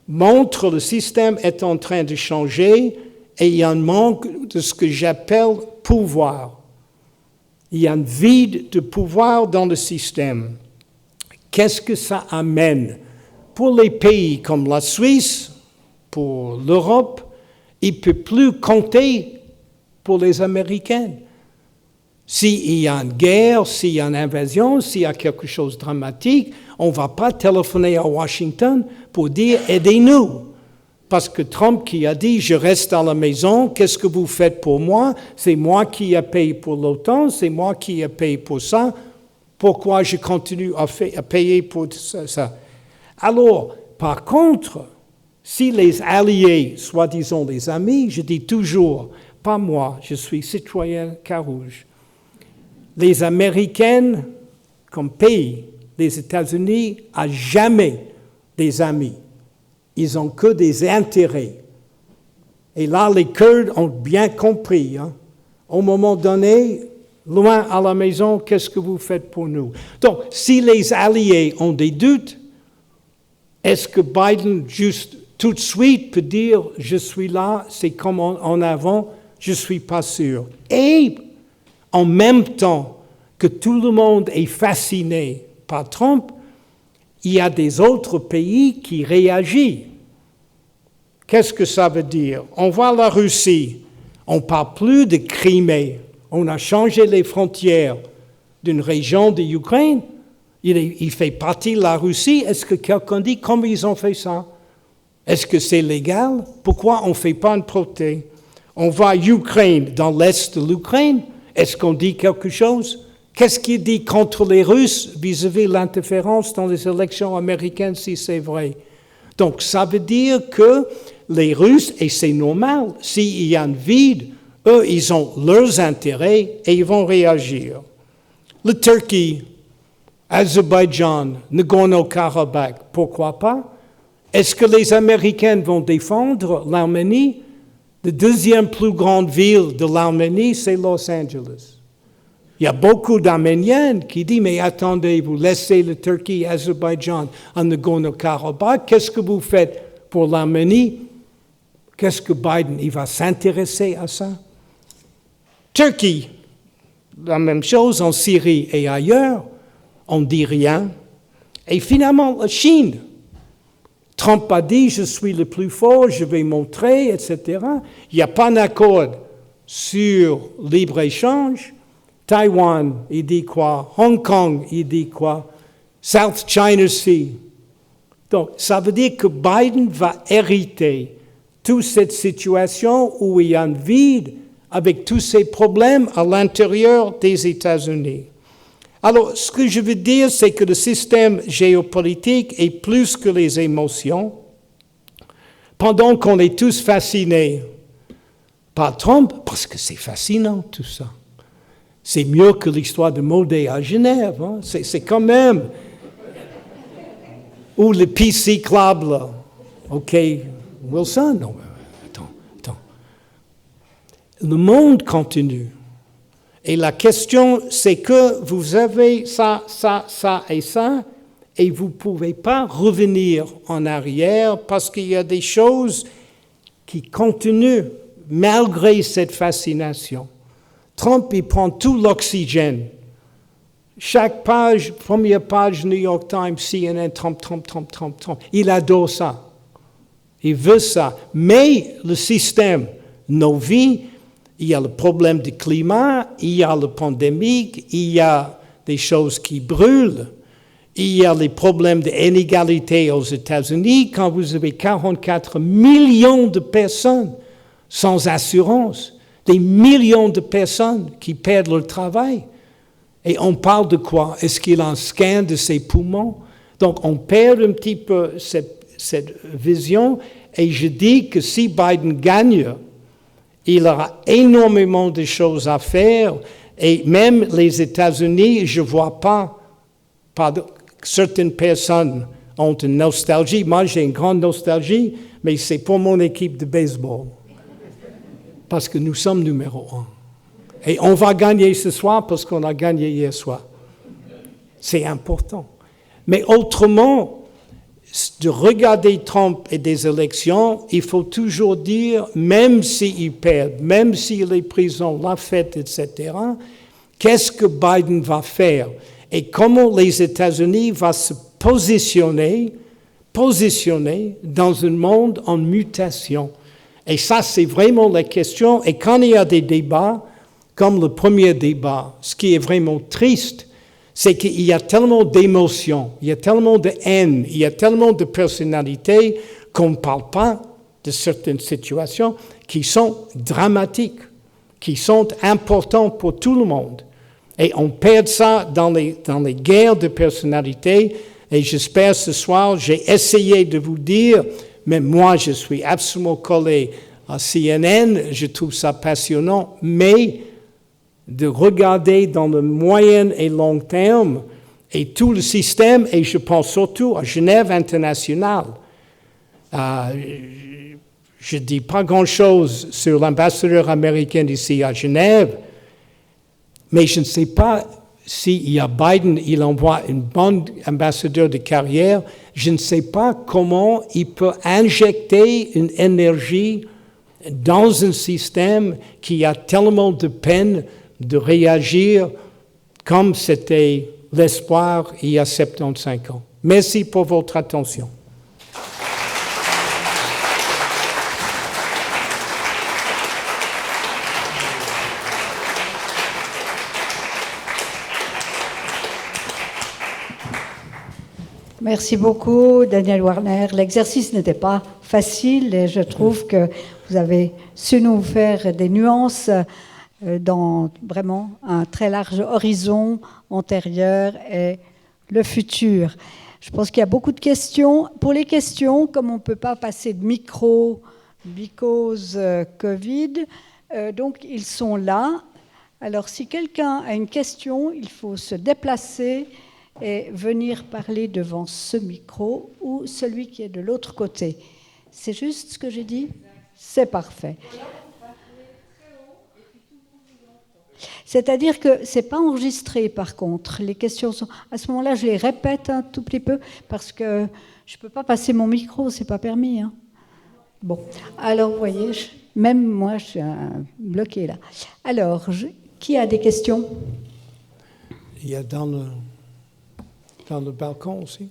montre que le système est en train de changer et il y a un manque de ce que j'appelle pouvoir. Il y a un vide de pouvoir dans le système. Qu'est-ce que ça amène? Pour les pays comme la Suisse, pour l'Europe, il ne peut plus compter pour les Américains. S'il y a une guerre, s'il y a une invasion, s'il y a quelque chose de dramatique, on ne va pas téléphoner à Washington pour dire « aidez-nous ». Parce que Trump qui a dit « je reste à la maison, qu'est-ce que vous faites pour moi? C'est moi qui ai payé pour l'OTAN, c'est moi qui ai payé pour ça. Pourquoi je continue à payer pour ça? » Alors, par contre, si les alliés, soi-disant les amis, je dis toujours, pas moi, je suis citoyen Carouge, les Américains comme pays, les États-Unis, n'ont jamais des amis. Ils n'ont que des intérêts. Et là, les Kurdes ont bien compris. Hein. Au moment donné, loin à la maison, qu'est-ce que vous faites pour nous? Donc, si les alliés ont des doutes, est-ce que Biden, juste tout de suite, peut dire « je suis là, c'est comme en avant, je ne suis pas sûr ». Et en même temps que tout le monde est fasciné par Trump, il y a des autres pays qui réagissent. Qu'est-ce que ça veut dire? On voit la Russie, on ne parle plus de Crimée, on a changé les frontières d'une région de l'Ukraine, il fait partie de la Russie. Est-ce que quelqu'un dit comment ils ont fait ça? Est-ce que c'est légal? Pourquoi on ne fait pas un procès? On voit l'Ukraine dans l'est de l'Ukraine. Est-ce qu'on dit quelque chose? Qu'est-ce qu'il dit contre les Russes vis-à-vis de l'interférence dans les élections américaines, si c'est vrai? Donc, ça veut dire que les Russes, et c'est normal, s'il y a un vide, eux, ils ont leurs intérêts et ils vont réagir. La Turquie, Azerbaïdjan, Nagorno-Karabakh, pourquoi pas? Est-ce que les Américains vont défendre l'Arménie? La deuxième plus grande ville de l'Arménie, c'est Los Angeles. Il y a beaucoup d'Arméniens qui disent, mais attendez, vous laissez la Turquie, Azerbaïdjan, en Nagorno-Karabakh, qu'est-ce que vous faites pour l'Arménie? Qu'est-ce que Biden, il va s'intéresser à ça? Turquie, la même chose en Syrie et ailleurs, on ne dit rien. Et finalement, la Chine. Trump a dit, je suis le plus fort, je vais montrer, etc. Il n'y a pas d'accord sur libre-échange. Taïwan, il dit quoi? Hong Kong, il dit quoi? South China Sea. Donc, ça veut dire que Biden va hériter toute cette situation où il y a un vide avec tous ces problèmes à l'intérieur des États-Unis. Alors, ce que je veux dire, c'est que le système géopolitique est plus que les émotions. Pendant qu'on est tous fascinés par Trump, parce que c'est fascinant tout ça. C'est mieux que l'histoire de Maudet à Genève. Hein? C'est quand même... Ou le PC Club, là. OK, Wilson? Non, attends. Le monde continue. Et la question, c'est que vous avez ça et ça, et vous ne pouvez pas revenir en arrière parce qu'il y a des choses qui continuent malgré cette fascination. Trump, il prend tout l'oxygène. Chaque page, première page, New York Times, CNN, Trump. Il adore ça. Il veut ça. Mais le système, nos vies, il y a le problème du climat, il y a la pandémie, il y a des choses qui brûlent, Il y a les problèmes d'inégalité aux États-Unis quand vous avez 44 millions de personnes sans assurance, des millions de personnes qui perdent leur travail. Et on parle de quoi? Est-ce qu'il a un scan de ses poumons? Donc, on perd un petit peu cette vision. Et je dis que si Biden gagne, il aura énormément de choses à faire. Et même les États-Unis, je ne vois pas certaines personnes ont une nostalgie. Moi, j'ai une grande nostalgie, mais c'est pour mon équipe de baseball. Parce que nous sommes numéro 1. Et on va gagner ce soir parce qu'on a gagné hier soir. C'est important. Mais autrement, de regarder Trump et des élections, il faut toujours dire, même s'il perd, même s'il est prison, la fête, etc., qu'est-ce que Biden va faire? Et comment les États-Unis vont se positionner dans un monde en mutation. Et ça, c'est vraiment la question. Et quand il y a des débats, comme le premier débat, ce qui est vraiment triste, c'est qu'il y a tellement d'émotions, il y a tellement de haine, il y a tellement de personnalités qu'on ne parle pas de certaines situations qui sont dramatiques, qui sont importantes pour tout le monde. Et on perd ça dans les guerres de personnalités. Et j'espère ce soir, j'ai essayé de vous dire, mais moi je suis absolument collé à CNN, je trouve ça passionnant, mais de regarder dans le moyen et long terme et tout le système, et je pense surtout à Genève internationale. Je ne dis pas grand-chose sur l'ambassadeur américain ici à Genève, mais je ne sais pas s'il y a Biden, il envoie un bon ambassadeur de carrière, je ne sais pas comment il peut injecter une énergie dans un système qui a tellement de peine de réagir comme c'était l'espoir il y a 75 ans. Merci pour votre attention. Merci beaucoup, Daniel Warner. L'exercice n'était pas facile et je trouve que vous avez su nous faire des nuances dans vraiment un très large horizon antérieur et le futur. Je pense qu'il y a beaucoup de questions. Pour les questions, comme on ne peut pas passer de micro because Covid, donc ils sont là. Alors si quelqu'un a une question, il faut se déplacer et venir parler devant ce micro ou celui qui est de l'autre côté. C'est juste ce que j'ai dit? C'est parfait. C'est-à-dire que ce n'est pas enregistré, par contre. Les questions sont... À ce moment-là, je les répète un tout petit peu, parce que je ne peux pas passer mon micro, ce n'est pas permis. Hein. Bon, alors, vous voyez, même moi, je suis bloquée là. Alors, qui a des questions? Il y a dans le balcon aussi.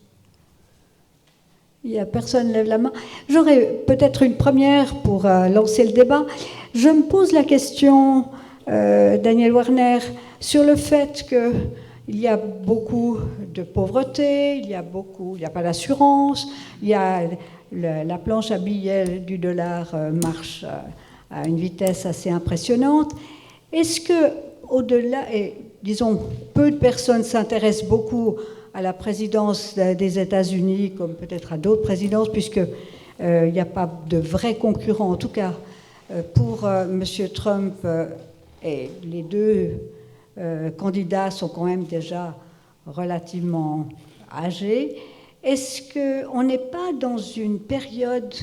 Il n'y a personne lève la main. J'aurais peut-être une première pour lancer le débat. Je me pose la question... Daniel Warner, sur le fait qu'il y a beaucoup de pauvreté, il n'y a pas d'assurance, il y a la planche à billets du dollar marche à une vitesse assez impressionnante. Est-ce que, au-delà, et disons, peu de personnes s'intéressent beaucoup à la présidence des États-Unis, comme peut-être à d'autres présidences, puisqu'il n'y a pas de vrais concurrents, en tout cas pour M. Trump. Et les deux candidats sont quand même déjà relativement âgés. Est-ce qu'on n'est pas dans une période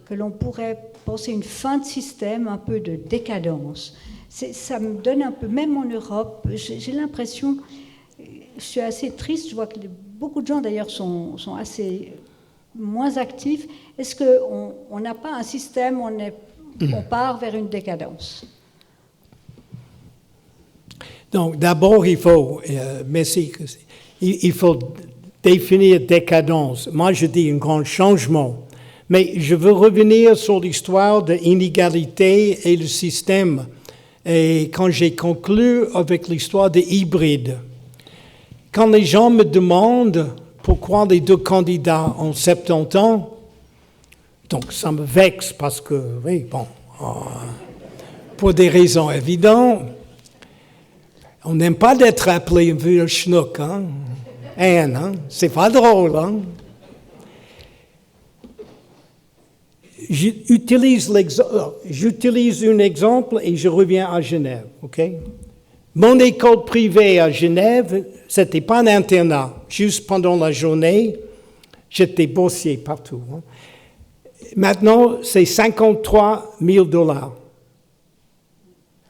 que l'on pourrait penser une fin de système, un peu de décadence? Ça me donne un peu, même en Europe, j'ai l'impression, je suis assez triste, je vois que beaucoup de gens d'ailleurs sont assez moins actifs. Est-ce qu'on n'a pas un système où on part vers une décadence? Donc, d'abord, il faut définir décadence. Moi, je dis un grand changement. Mais je veux revenir sur l'histoire de l'inégalité et le système. Et quand j'ai conclu avec l'histoire des hybrides, quand les gens me demandent pourquoi les deux candidats ont 70 ans? Donc ça me vexe parce que, oui, bon, pour des raisons évidentes, on n'aime pas d'être appelé un vieux schnock, hein? Anne, hein? C'est pas drôle, hein? J'utilise un exemple et je reviens à Genève, ok? Mon école privée à Genève, c'était pas un internat. Juste pendant la journée, j'étais boursier partout. Hein? Maintenant, c'est 53 000 $.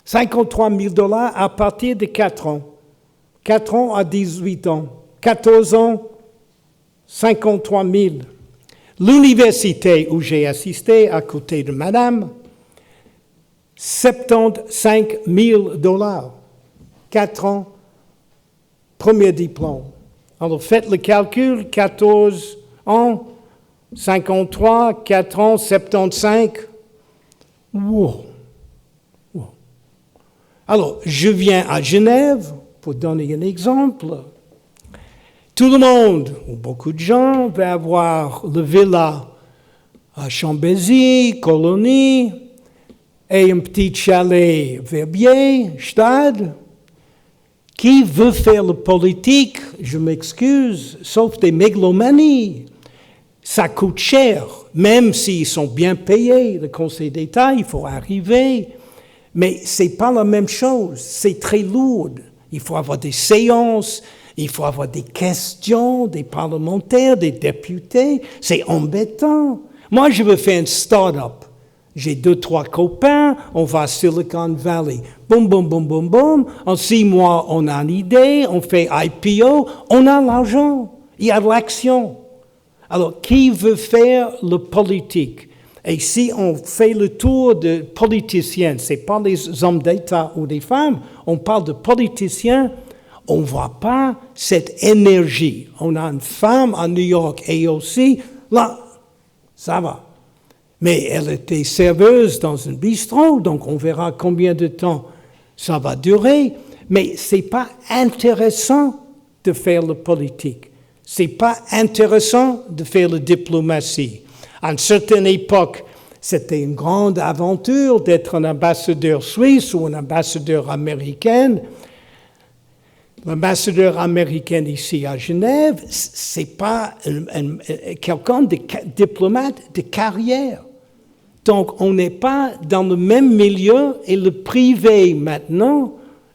53 000 $ à partir de 4 ans. 4 ans à 18 ans. 14 ans, 53 000. L'université où j'ai assisté à côté de madame, 75 000 $. 4 ans, premier diplôme. Alors faites le calcul, 14 ans, 53, 4 ans, 75. Wow. Wow. Alors, je viens à Genève, pour donner un exemple. Tout le monde, ou beaucoup de gens, va avoir le villa à Chambézy, Colonie, et un petit chalet Verbier, Stade. Qui veut faire le politique, je m'excuse, sauf des mégalomanies. Ça coûte cher, même s'ils sont bien payés. Le Conseil d'État, il faut arriver. Mais ce n'est pas la même chose, c'est très lourd. Il faut avoir des séances, il faut avoir des questions, des parlementaires, des députés. C'est embêtant. Moi, je veux faire une start-up. J'ai 2-3 copains, on va à Silicon Valley. Boum, boum, boum, boum, boum. En 6 mois, on a une idée, on fait IPO, on a l'argent, il y a de l'action. Alors, qui veut faire le politique? Et si on fait le tour de politiciens, ce n'est pas les hommes d'État ou des femmes, on parle de politiciens, on ne voit pas cette énergie. On a une femme à New York et aussi, là, ça va. Mais elle était serveuse dans un bistrot, donc on verra combien de temps ça va durer. Mais ce n'est pas intéressant de faire la politique. Ce n'est pas intéressant de faire la diplomatie. À une certaine époque, c'était une grande aventure d'être un ambassadeur suisse ou un ambassadeur américain. L'ambassadeur américain ici à Genève, ce n'est pas quelqu'un de diplomate de carrière. Donc, on n'est pas dans le même milieu et le privé maintenant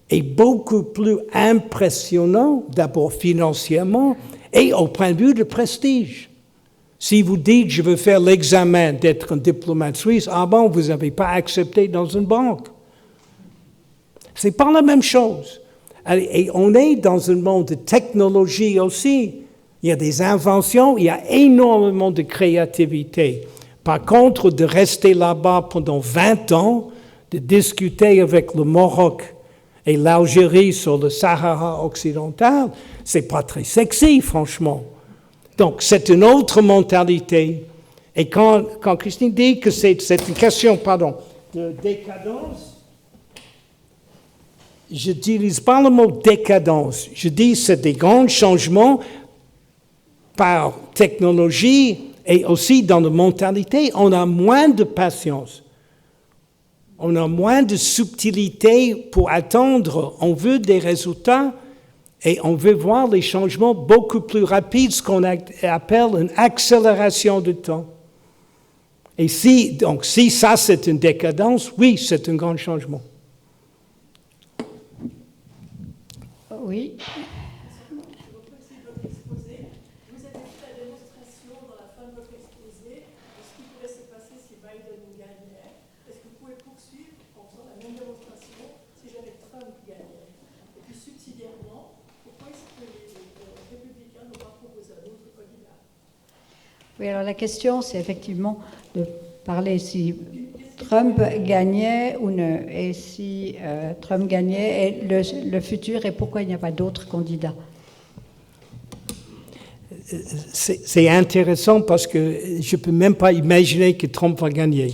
est beaucoup plus impressionnant, d'abord financièrement et au point de vue de prestige. Si vous dites, je veux faire l'examen d'être un diplomate suisse, ah bon, vous n'avez pas accepté dans une banque. Ce n'est pas la même chose. Et on est dans un monde de technologie aussi. Il y a des inventions, il y a énormément de créativité. Par contre, de rester là-bas pendant 20 ans, de discuter avec le Maroc et l'Algérie sur le Sahara occidental, c'est pas très sexy, franchement. Donc, c'est une autre mentalité. Et quand Christine dit que c'est une question, de décadence, je n'utilise pas le mot décadence. Je dis que c'est des grands changements par technologie et aussi dans la mentalité. On a moins de patience. On a moins de subtilité pour attendre. On veut des résultats et on veut voir les changements beaucoup plus rapides, ce qu'on appelle une accélération du temps. Et si ça c'est une décadence, oui, c'est un grand changement. Oui. Oui, alors la question, c'est effectivement de parler si Trump gagnait ou ne, et si Trump gagnait, et le futur, et pourquoi il n'y a pas d'autres candidats. C'est intéressant parce que je ne peux même pas imaginer que Trump va gagner.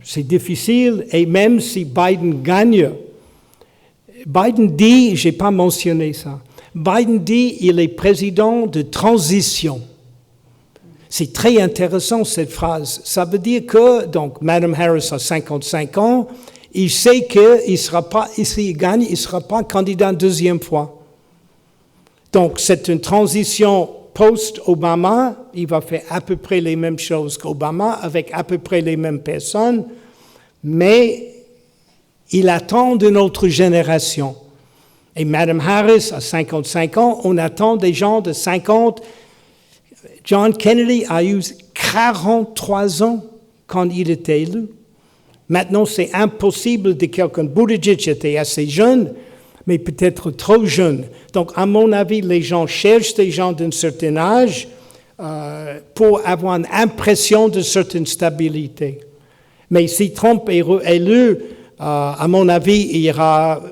C'est difficile, et même si Biden gagne, Biden dit, je n'ai pas mentionné ça, Biden dit il est président de transition. C'est très intéressant cette phrase. Ça veut dire que, donc, Mme Harris a 55 ans, il sait qu'il sera pas, s'il gagne, il ne sera pas candidat une deuxième fois. Donc, c'est une transition post-Obama. Il va faire à peu près les mêmes choses qu'Obama, avec à peu près les mêmes personnes, mais il attend d'une autre génération. Et Mme Harris a 55 ans, on attend des gens de 50. John Kennedy a eu 43 ans quand il était élu. Maintenant, c'est impossible de quelqu'un. Buttigieg était assez jeune, mais peut-être trop jeune. Donc, à mon avis, les gens cherchent des gens d'un certain âge pour avoir une impression de certaine stabilité. Mais si Trump est élu, à mon avis, il y aura,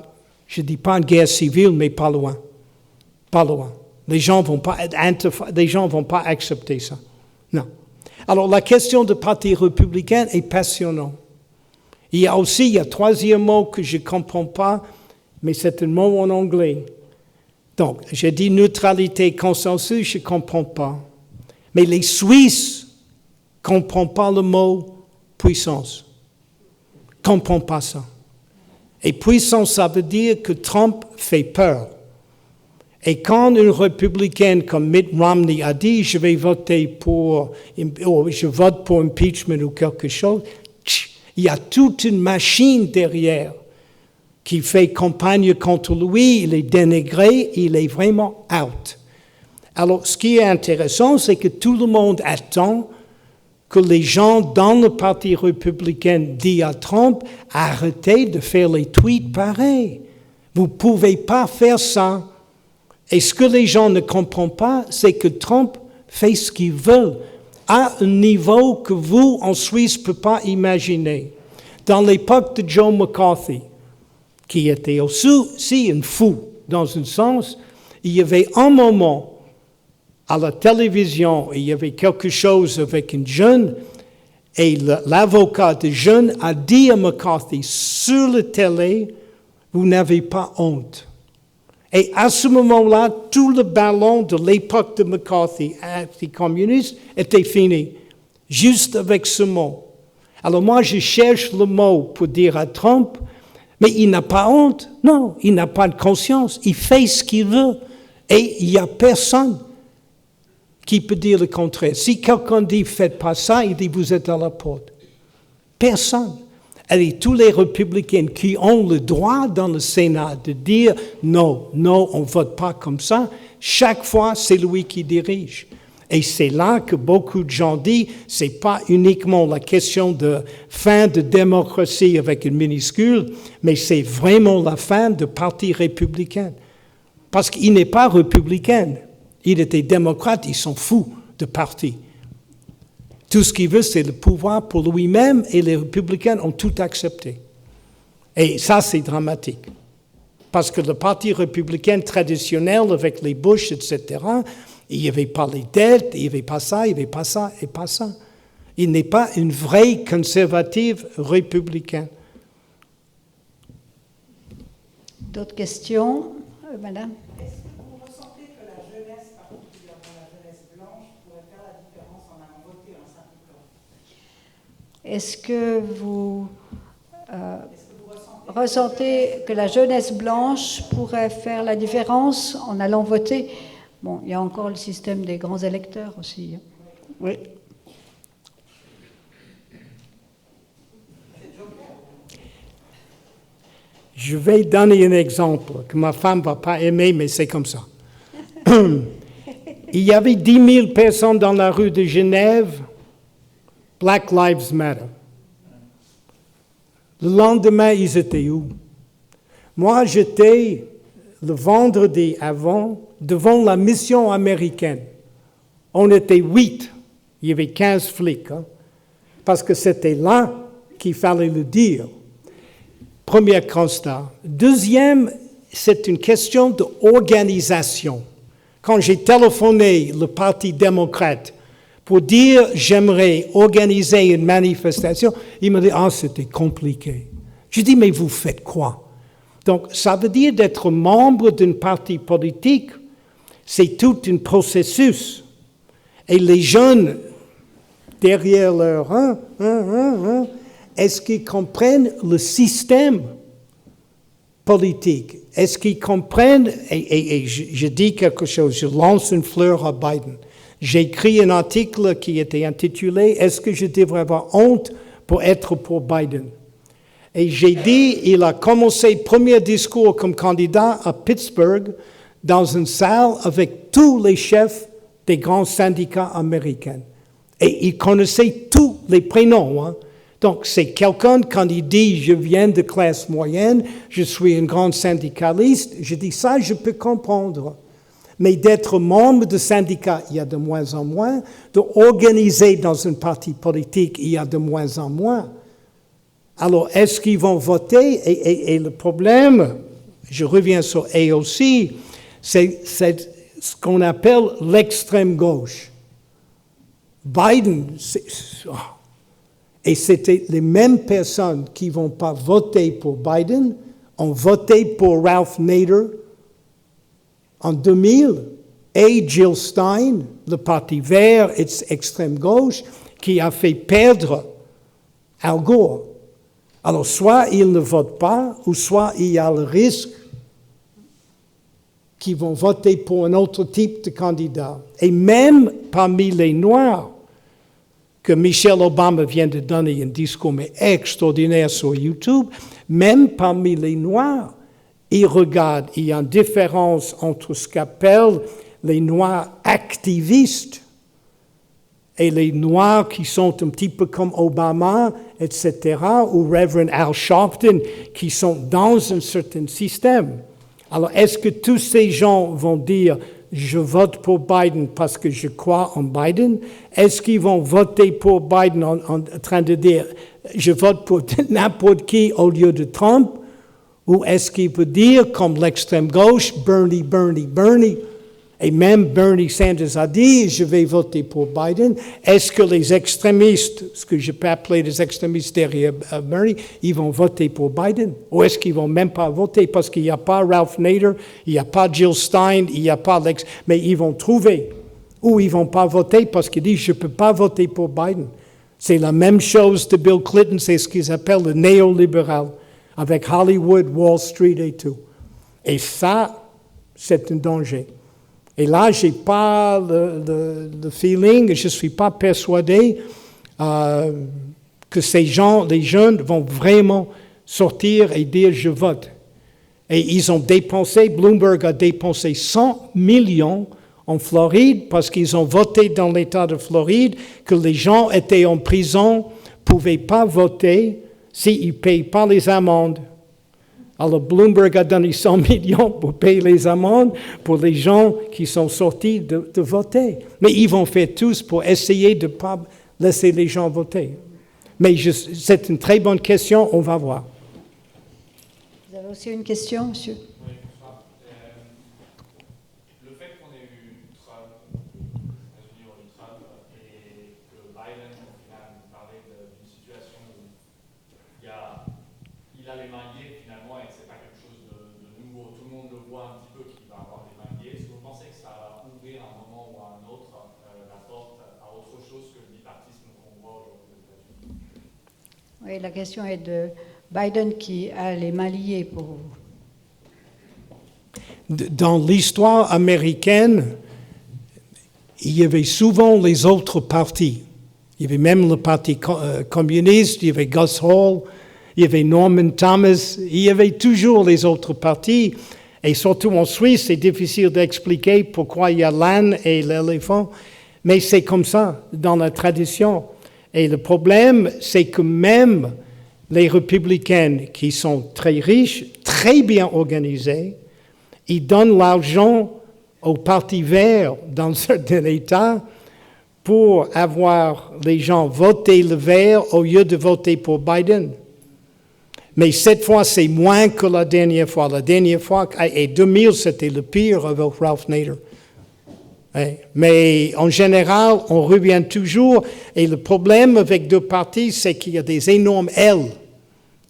je ne dis pas une guerre civile, mais pas loin. Pas loin. Les gens vont pas accepter ça. Non. Alors, la question du Parti républicain est passionnante. Il y a un troisième mot que je ne comprends pas, mais c'est un mot en anglais. Donc, j'ai dit neutralité, consensus, je ne comprends pas. Mais les Suisses ne comprennent pas le mot puissance. Ils ne comprennent pas ça. Et puissance, ça veut dire que Trump fait peur. Et quand une républicaine comme Mitt Romney a dit « je vais voter pour, je vote pour impeachment ou quelque chose », il y a toute une machine derrière qui fait campagne contre lui, il est dénigré, il est vraiment out. Alors, ce qui est intéressant, c'est que tout le monde attend que les gens dans le Parti républicain disent à Trump « arrêtez de faire les tweets pareils. Vous ne pouvez pas faire ça. » Et ce que les gens ne comprennent pas, c'est que Trump fait ce qu'il veut, à un niveau que vous, en Suisse, ne pouvez pas imaginer. Dans l'époque de Joe McCarthy, qui était aussi un fou, dans un sens, il y avait un moment à la télévision, il y avait quelque chose avec une jeune, et l'avocat de jeune a dit à McCarthy, sur la télé, vous n'avez pas honte. Et à ce moment-là, tout le ballon de l'époque de McCarthy, anti-communiste, était fini, juste avec ce mot. Alors moi, je cherche le mot pour dire à Trump, mais il n'a pas honte, non, il n'a pas de conscience, il fait ce qu'il veut, et il n'y a personne qui peut dire le contraire. Si quelqu'un dit « faites pas ça », il dit « vous êtes à la porte ». Personne. Et tous les républicains qui ont le droit dans le Sénat de dire « non, non, on ne vote pas comme ça », chaque fois, c'est lui qui dirige. Et c'est là que beaucoup de gens disent « ce n'est pas uniquement la question de fin de démocratie avec une minuscule, mais c'est vraiment la fin du Parti républicain. » Parce qu'il n'est pas républicain, il était démocrate, ils sont fous de parti. Tout ce qu'il veut, c'est le pouvoir pour lui-même, et les républicains ont tout accepté. Et ça, c'est dramatique. Parce que le Parti républicain traditionnel, avec les Bush, etc., il n'y avait pas les dettes, il n'y avait pas ça, il n'y avait pas ça, et pas ça. Il n'est pas une vraie conservative républicaine. D'autres questions, madame? Est-ce que vous ressentez que la jeunesse, particulièrement la jeunesse blanche, pourrait faire la différence en allant voter un simple blanc? Est-ce que vous ressentez que la jeunesse blanche pourrait faire la différence en allant voter? Bon, il y a encore le système des grands électeurs aussi. Oui. Je vais donner un exemple que ma femme ne va pas aimer, mais c'est comme ça. Il y avait 10 000 personnes dans la rue de Genève, Black Lives Matter. Le lendemain, ils étaient où? Moi, j'étais le vendredi avant devant la mission américaine. On était 8. Il y avait 15 flics. Parce que c'était là qu'il fallait le dire. Premier constat. Deuxième, c'est une question d'organisation. Quand j'ai téléphoné le Parti démocrate pour dire j'aimerais organiser une manifestation, il m'a dit « Ah, c'était compliqué ». Je dis « Mais vous faites quoi ?» Donc, ça veut dire d'être membre d'un parti politique, c'est tout un processus. Et les jeunes, derrière leur est-ce qu'ils comprennent le système politique? Est-ce qu'ils comprennent, et je dis quelque chose, je lance une fleur à Biden. J'ai écrit un article qui était intitulé « Est-ce que je devrais avoir honte pour être pour Biden ?» Et j'ai dit, il a commencé premier discours comme candidat à Pittsburgh, dans une salle avec tous les chefs des grands syndicats américains. Et il connaissait tous les prénoms. Hein. Donc, c'est quelqu'un, quand il dit « je viens de classe moyenne, je suis un grand syndicaliste », je dis ça, je peux comprendre. Mais d'être membre de syndicat, il y a de moins en moins. D'organiser dans un parti politique, il y a de moins en moins. Alors, est-ce qu'ils vont voter? Et le problème, je reviens sur AOC, c'est ce qu'on appelle l'extrême gauche. Biden, et c'était les mêmes personnes qui ne vont pas voter pour Biden, ont voté pour Ralph Nader en 2000, et Jill Stein, le Parti vert, extrême gauche, qui a fait perdre Al Gore. Alors, soit ils ne votent pas, ou soit il y a le risque qu'ils vont voter pour un autre type de candidat. Et même parmi les Noirs, que Michelle Obama vient de donner un discours mais extraordinaire sur YouTube, même parmi les Noirs, ils regardent, il y a une différence entre ce qu'appellent les Noirs activistes et les Noirs qui sont un petit peu comme Obama, etc., ou Reverend Al Sharpton, qui sont dans un certain système. Alors, est-ce que tous ces gens vont dire « je vote pour Biden parce que je crois en Biden » Est-ce qu'ils vont voter pour Biden en train de dire « je vote pour n'importe qui au lieu de Trump » Ou est-ce qu'ils peuvent dire, comme l'extrême gauche, « Bernie, Bernie, Bernie » Et même Bernie Sanders a dit, je vais voter pour Biden. Est-ce que les extrémistes, ce que je peux appeler les extrémistes derrière Bernie, ils vont voter pour Biden? Ou est-ce qu'ils vont même pas voter parce qu'il n'y a pas Ralph Nader, il n'y a pas Jill Stein, il n'y a pas mais ils vont trouver. Ou ils vont pas voter parce qu'ils disent, je peux pas voter pour Biden. C'est la même chose de Bill Clinton, c'est ce qu'ils appellent le néolibéral, avec Hollywood, Wall Street et tout. Et ça, c'est un danger. Et là, je n'ai pas le feeling, je ne suis pas persuadé que ces gens, les jeunes, vont vraiment sortir et dire « je vote ». Et ils ont dépensé, Bloomberg a dépensé 100 millions en Floride parce qu'ils ont voté dans l'État de Floride que les gens étaient en prison, ne pouvaient pas voter s'ils ne payent pas les amendes. Alors Bloomberg a donné 100 millions pour payer les amendes pour les gens qui sont sortis de voter. Mais ils vont faire tous pour essayer de ne pas laisser les gens voter. Mais c'est une très bonne question, on va voir. Vous avez aussi une question, monsieur? Oui, bonsoir. Le fait qu'on ait eu Trump, les États-Unis ont eu Trump, et que Biden, au final, nous parlait d'une situation où il a les mains liées finalement et que ce n'est pas quelque chose de nouveau. Tout le monde le voit un petit peu qu'il va avoir les mains liées. Est-ce que vous pensez que ça va ouvrir à un moment ou à un autre la porte à autre chose que le bipartisme qu'on voit aujourd'hui aux États-Unis? Oui, la question est de Biden qui a les mains liées pour vous. Dans l'histoire américaine, il y avait souvent les autres partis. Il y avait même le parti communiste, il y avait Gus Hall, il y avait Norman Thomas, il y avait toujours les autres partis. Et surtout en Suisse, c'est difficile d'expliquer pourquoi il y a l'âne et l'éléphant, mais c'est comme ça dans la tradition. Et le problème, c'est que même les républicains qui sont très riches, très bien organisés, ils donnent l'argent au Parti vert dans certains États pour avoir les gens voter le vert au lieu de voter pour Biden. Mais cette fois, c'est moins que la dernière fois. La dernière fois, et 2000, c'était le pire avec Ralph Nader. Mais en général, on revient toujours. Et le problème avec deux partis, c'est qu'il y a des énormes L.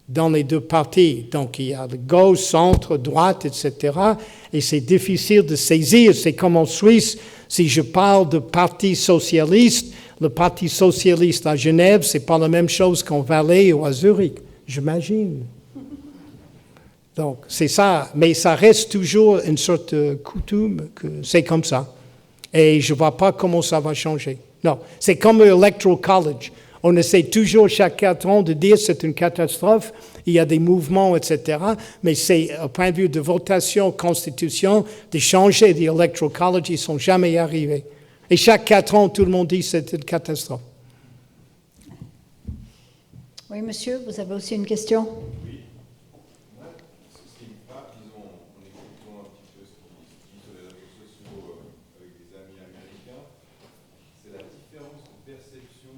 dans les deux partis. Donc, il y a le gauche, centre, droite, etc. Et c'est difficile de saisir. C'est comme en Suisse, si je parle de parti socialiste, le parti socialiste à Genève, c'est pas la même chose qu'en Valais ou à Zurich, j'imagine. Donc, c'est ça. Mais ça reste toujours une sorte de coutume que c'est comme ça. Et je ne vois pas comment ça va changer. Non, c'est comme l'Electoral College. On essaie toujours chaque 4 ans de dire c'est une catastrophe, il y a des mouvements, etc. Mais c'est, au point de vue de votation, constitution, de changer l'Electoral College, ils ne sont jamais arrivés. Et chaque 4 ans, tout le monde dit c'est une catastrophe. Oui, monsieur, vous avez aussi une question? Oui. Moi, ce qui me frappe, disons, en écoutant un petit peu ce qui se dit sur les réseaux sociaux avec des amis américains, c'est la différence de perception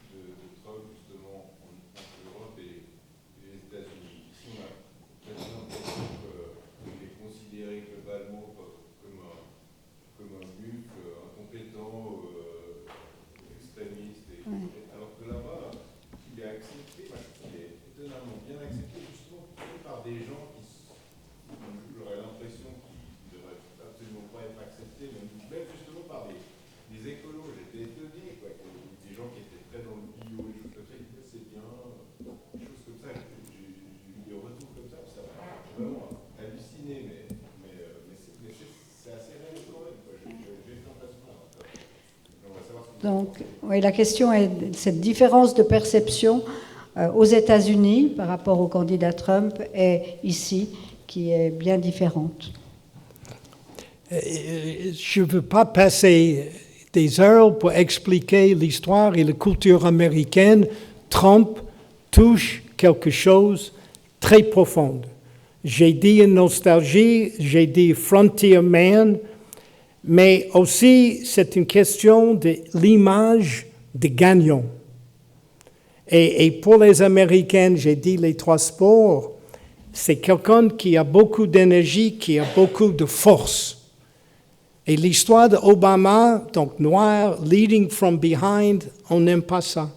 de Trump, justement, entre l'Europe et les États-Unis. Ici, on a quasiment l'impression qu'il est considéré globalement comme un mufle, incompétent, extrémiste. Alors que là-bas, il est accepté, moi je trouve qu'il est étonnamment bien accepté, justement par des gens qui, j'aurais l'impression qu'ils ne devraient absolument pas être acceptés, même justement par des écolos. J'étais étonné, quoi, des gens qui étaient très dans le bio, des choses comme ça, ils disaient c'est bien, des choses comme ça. J'ai eu des retours comme ça, ça m'a vraiment halluciné, mais c'est assez réel quand même, quoi. J'ai l'impression. Donc, oui, la question est cette différence de perception aux États-Unis par rapport au candidat Trump et ici, qui est bien différente. Je ne veux pas passer des heures pour expliquer l'histoire et la culture américaine. Trump touche quelque chose de très profond. J'ai dit une nostalgie, j'ai dit frontier man, mais aussi c'est une question de l'image de gagnant. Et pour les Américains, j'ai dit les 3 sports, c'est quelqu'un qui a beaucoup d'énergie, qui a beaucoup de force. Et l'histoire d'Obama, donc noir, leading from behind, on n'aime pas ça.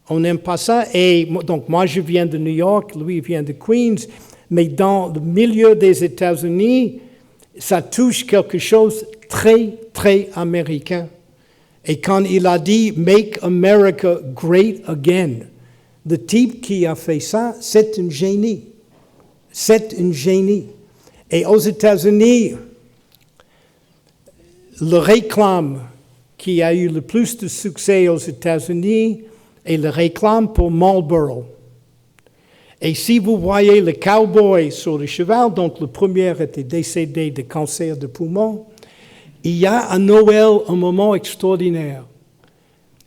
On n'aime pas ça. Et donc moi, je viens de New York, lui vient de Queens, mais dans le milieu des États-Unis, ça touche quelque chose de très, très américain. Et quand il a dit « Make America Great Again », le type qui a fait ça, c'est un génie. C'est un génie. Et aux États-Unis, le réclame qui a eu le plus de succès aux États-Unis est le réclame pour Marlboro. Et si vous voyez le cowboy sur le cheval, donc le premier était décédé de cancer de poumon, il y a à Noël un moment extraordinaire.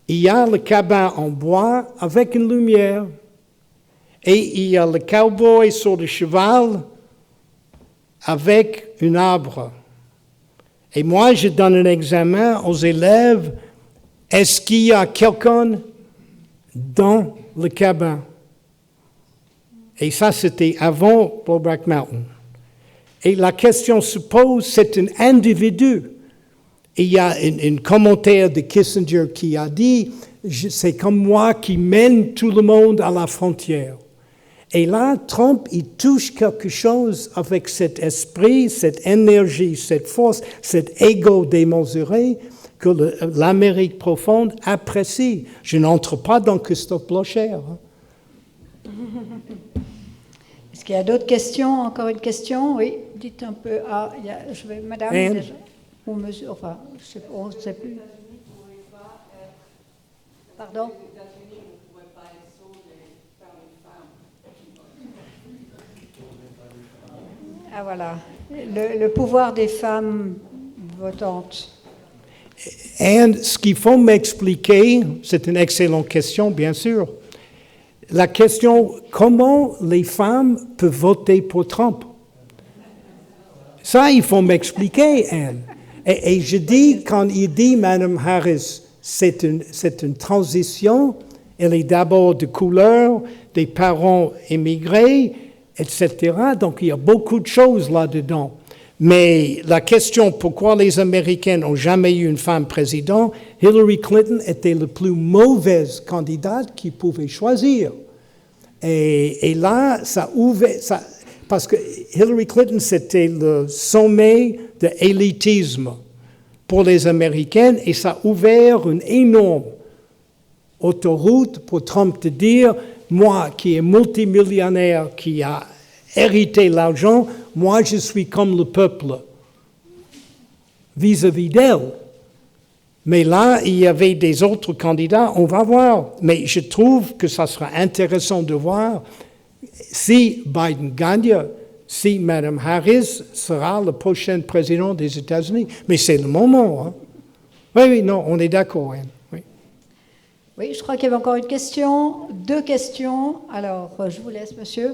Il y a le cabane en bois avec une lumière et il y a le cowboy sur le cheval avec un arbre. Et moi, je donne un examen aux élèves. Est-ce qu'il y a quelqu'un dans le cabane? Et ça, c'était avant Brokeback Mountain. Et la question se pose, c'est un individu. Et il y a un commentaire de Kissinger qui a dit, c'est comme moi qui mène tout le monde à la frontière. Et là, Trump, il touche quelque chose avec cet esprit, cette énergie, cette force, cet ego démesuré que l'Amérique profonde apprécie. Je n'entre pas dans Christophe Blocher. Est-ce qu'il y a d'autres questions? Encore une question? Oui, dites un peu. Ah, madame, déjà. Ou monsieur, enfin, on ne sait plus. Pardon? Ah voilà, le pouvoir des femmes votantes. Et ce qu'il faut m'expliquer, c'est une excellente question, bien sûr. La question, comment les femmes peuvent voter pour Trump? Ça, il faut m'expliquer, Anne. Et je dis, quand il dit, Mme Harris, c'est une transition, elle est d'abord de couleur, des parents immigrés, etc. Donc, il y a beaucoup de choses là-dedans. Mais la question, pourquoi les Américains n'ont jamais eu une femme présidente, Hillary Clinton était la plus mauvaise candidate qu'ils pouvaient choisir. Et là, ça ouvert, parce que Hillary Clinton, c'était le sommet de l'élitisme pour les Américaines, et ça a ouvert une énorme autoroute pour Trump de dire, moi qui est multimillionnaire, qui a hérité l'argent, moi je suis comme le peuple vis-à-vis d'elle. Mais là, il y avait des autres candidats, on va voir. Mais je trouve que ça sera intéressant de voir si Biden gagne, si Mme Harris sera le prochain président des États-Unis. Mais c'est le moment. Hein? Oui, non, on est d'accord. Hein? Oui. Oui, je crois qu'il y avait encore une question, 2 questions. Alors, je vous laisse, monsieur.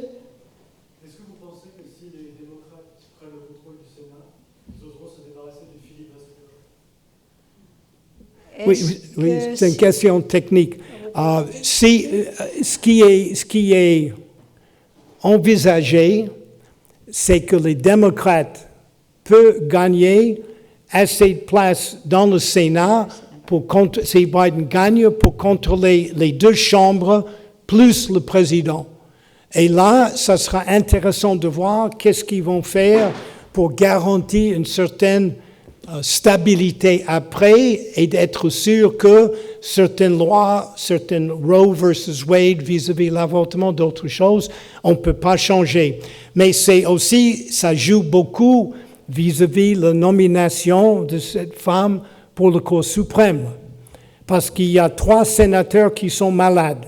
Est-ce que vous pensez que si les démocrates prennent le contrôle du Sénat, ils oseront se débarrasser du filibuster? Oui, c'est une question technique. Ce qui est envisagé, c'est que les démocrates peuvent gagner assez de place dans le Sénat si Biden gagne, pour contrôler les 2 chambres plus le président. Et là, ça sera intéressant de voir qu'est-ce qu'ils vont faire pour garantir une certaine stabilité après et d'être sûr que certaines lois, certaines Roe versus Wade vis-à-vis de l'avortement, d'autres choses, on ne peut pas changer. Mais c'est aussi, ça joue beaucoup vis-à-vis la nomination de cette femme pour la Cour suprême. Parce qu'il y a 3 sénateurs qui sont malades.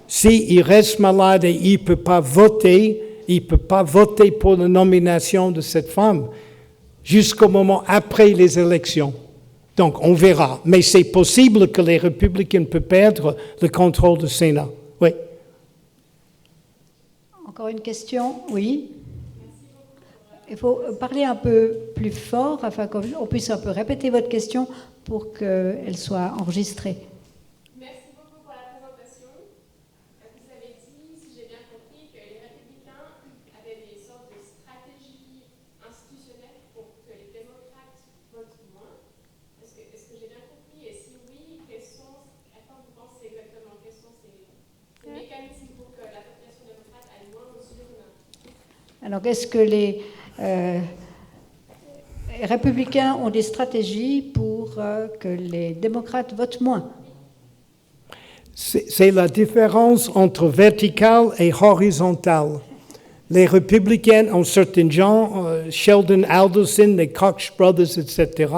S'il reste malade et il ne peut pas voter pour la nomination de cette femme jusqu'au moment après les élections. Donc, on verra. Mais c'est possible que les républicains peuvent perdre le contrôle du Sénat. Oui. Encore une question? Oui. Il faut parler un peu plus fort afin qu'on puisse un peu répéter votre question pour qu'elle soit enregistrée. Merci beaucoup pour la présentation. Vous avez dit, si j'ai bien compris, que les républicains avaient des sortes de stratégies institutionnelles pour que les démocrates votent moins. Est-ce que j'ai bien compris? Et si oui, à quoi vous pensez exactement? Quels sont ces mécanismes pour que la population démocrate aille moins aux urnes? Alors, est-ce que les républicains ont des stratégies pour que les démocrates votent moins? C'est la différence entre vertical et horizontal. Les républicains ont certains gens, Sheldon Adelson, les Koch brothers, etc.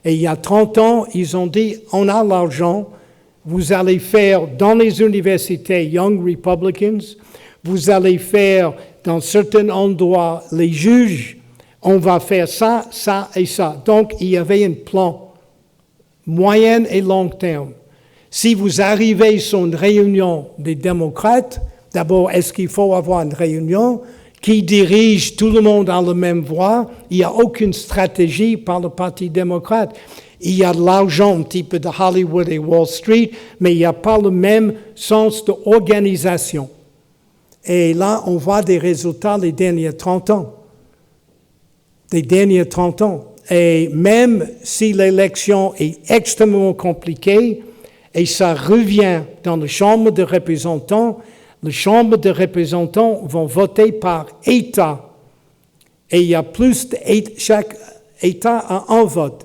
Et il y a 30 ans, ils ont dit, on a l'argent, vous allez faire dans les universités Young Republicans, vous allez faire dans certains endroits les juges, on va faire ça, ça et ça. Donc, il y avait un plan moyen et long terme. Si vous arrivez sur une réunion des démocrates, d'abord, est-ce qu'il faut avoir une réunion qui dirige tout le monde dans la même voie? Il n'y a aucune stratégie par le Parti démocrate. Il y a de l'argent, un petit peu de Hollywood et Wall Street, mais il n'y a pas le même sens d'organisation. Et là, on voit des résultats des derniers 30 ans. Et même si l'élection est extrêmement compliquée, et ça revient dans la Chambre des représentants, les chambres de représentants vont voter par État. Et il y a plus chaque État a un vote.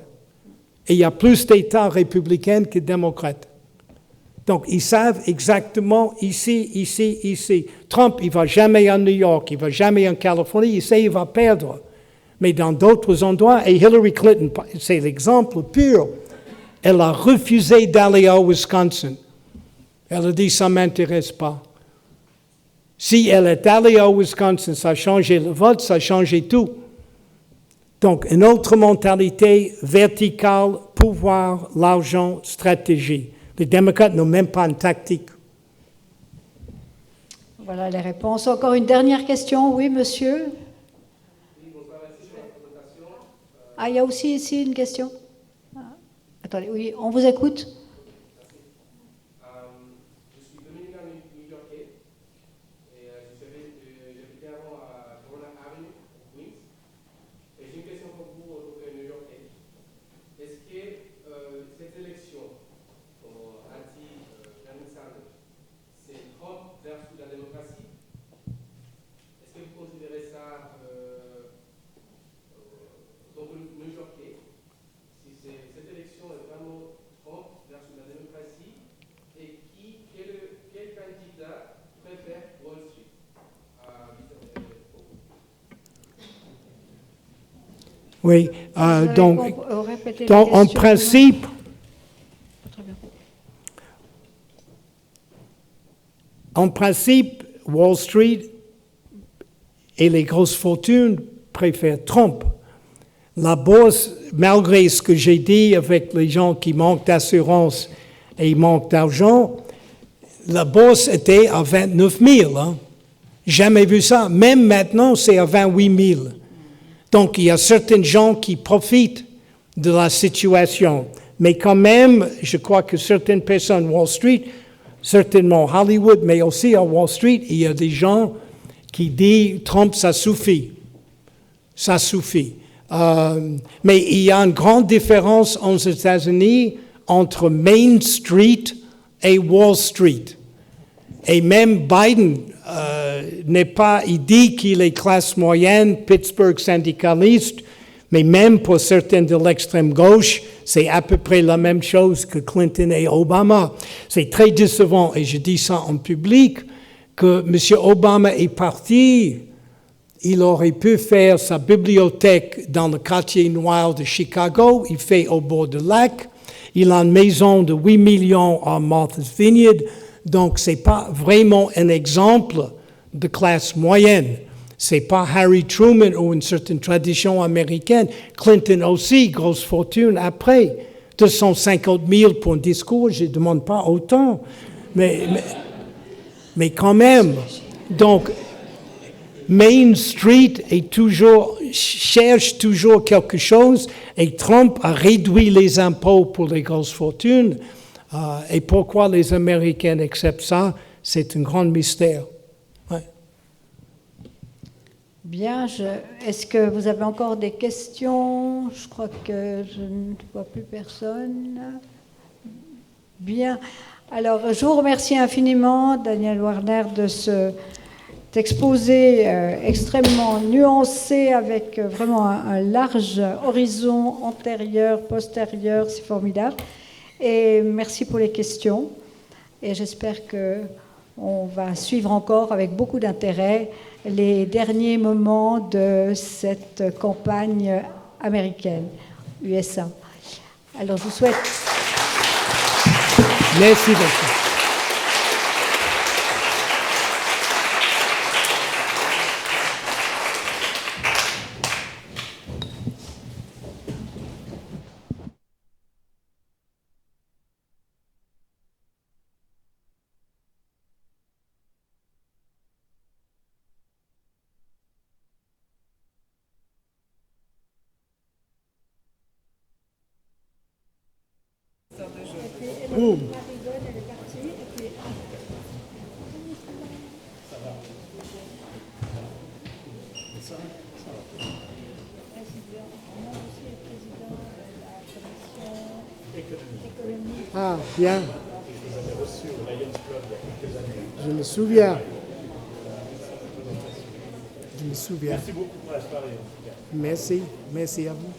Et il y a plus d'États républicains que démocrates. Donc, ils savent exactement ici. Trump, il ne va jamais à New York, il ne va jamais en Californie, il sait qu'il va perdre. Mais dans d'autres endroits, et Hillary Clinton, c'est l'exemple pur, elle a refusé d'aller au Wisconsin. Elle a dit, ça ne m'intéresse pas. Si elle est allée au Wisconsin, ça a changé le vote, ça a changé tout. Donc, une autre mentalité verticale, pouvoir, l'argent, stratégie. Les démocrates n'ont même pas une tactique. Voilà les réponses. Encore une dernière question. Oui, monsieur? Ah, il y a aussi ici une question. Attendez, oui, on vous écoute. Je suis Dominicain New-Yorkais et j'habitais avant à Corona Avenue, Queens. Et j'ai une question pour vous, en tant que New-Yorkais. Est-ce que cette élection anti-Bernie Sanders, c'est Trump versus la démocratie Oui, Vous avez donc répété la en question, principe, Très bien. en principe, Wall Street et les grosses fortunes préfèrent Trump. La bourse, malgré ce que j'ai dit avec les gens qui manquent d'assurance et manquent d'argent, la bourse était à 29 000. Hein. Jamais vu ça. Même maintenant, c'est à 28 000. Donc, il y a certains gens qui profitent de la situation. Mais quand même, je crois que certaines personnes, Wall Street, certainement Hollywood, mais aussi à Wall Street, il y a des gens qui disent Trump, ça suffit. Ça suffit. Mais il y a une grande différence aux États-Unis entre Main Street et Wall Street. Et même Biden n'est pas, il dit qu'il est classe moyenne, Pittsburgh syndicaliste, mais même pour certains de l'extrême gauche, c'est à peu près la même chose que Clinton et Obama. C'est très décevant, et je dis ça en public, que M. Obama est parti. Il aurait pu faire sa bibliothèque dans le quartier noir de Chicago. Il fait au bord du lac. Il a une maison de 8 millions à Martha's Vineyard. Donc, ce n'est pas vraiment un exemple de classe moyenne. Ce n'est pas Harry Truman ou une certaine tradition américaine. Clinton aussi, grosse fortune après. 250 000 pour un discours, je ne demande pas autant. Mais quand même. Donc, Main Street cherche toujours quelque chose et Trump a réduit les impôts pour les grosses fortunes. Et pourquoi les Américains acceptent ça, c'est un grand mystère. Ouais. Bien, est-ce que vous avez encore des questions? Je crois que je ne vois plus personne. Bien. Alors, je vous remercie infiniment, Daniel Warner, de cet exposé extrêmement nuancé avec vraiment un large horizon antérieur, postérieur, c'est formidable. Et merci pour les questions. Et j'espère qu'on va suivre encore avec beaucoup d'intérêt les derniers moments de cette campagne américaine, USA. Alors, je vous souhaite... Merci beaucoup. Ouh. Ah, bien. Je me souviens. Je me souviens. Merci beaucoup pour la soirée. Merci. Merci à vous.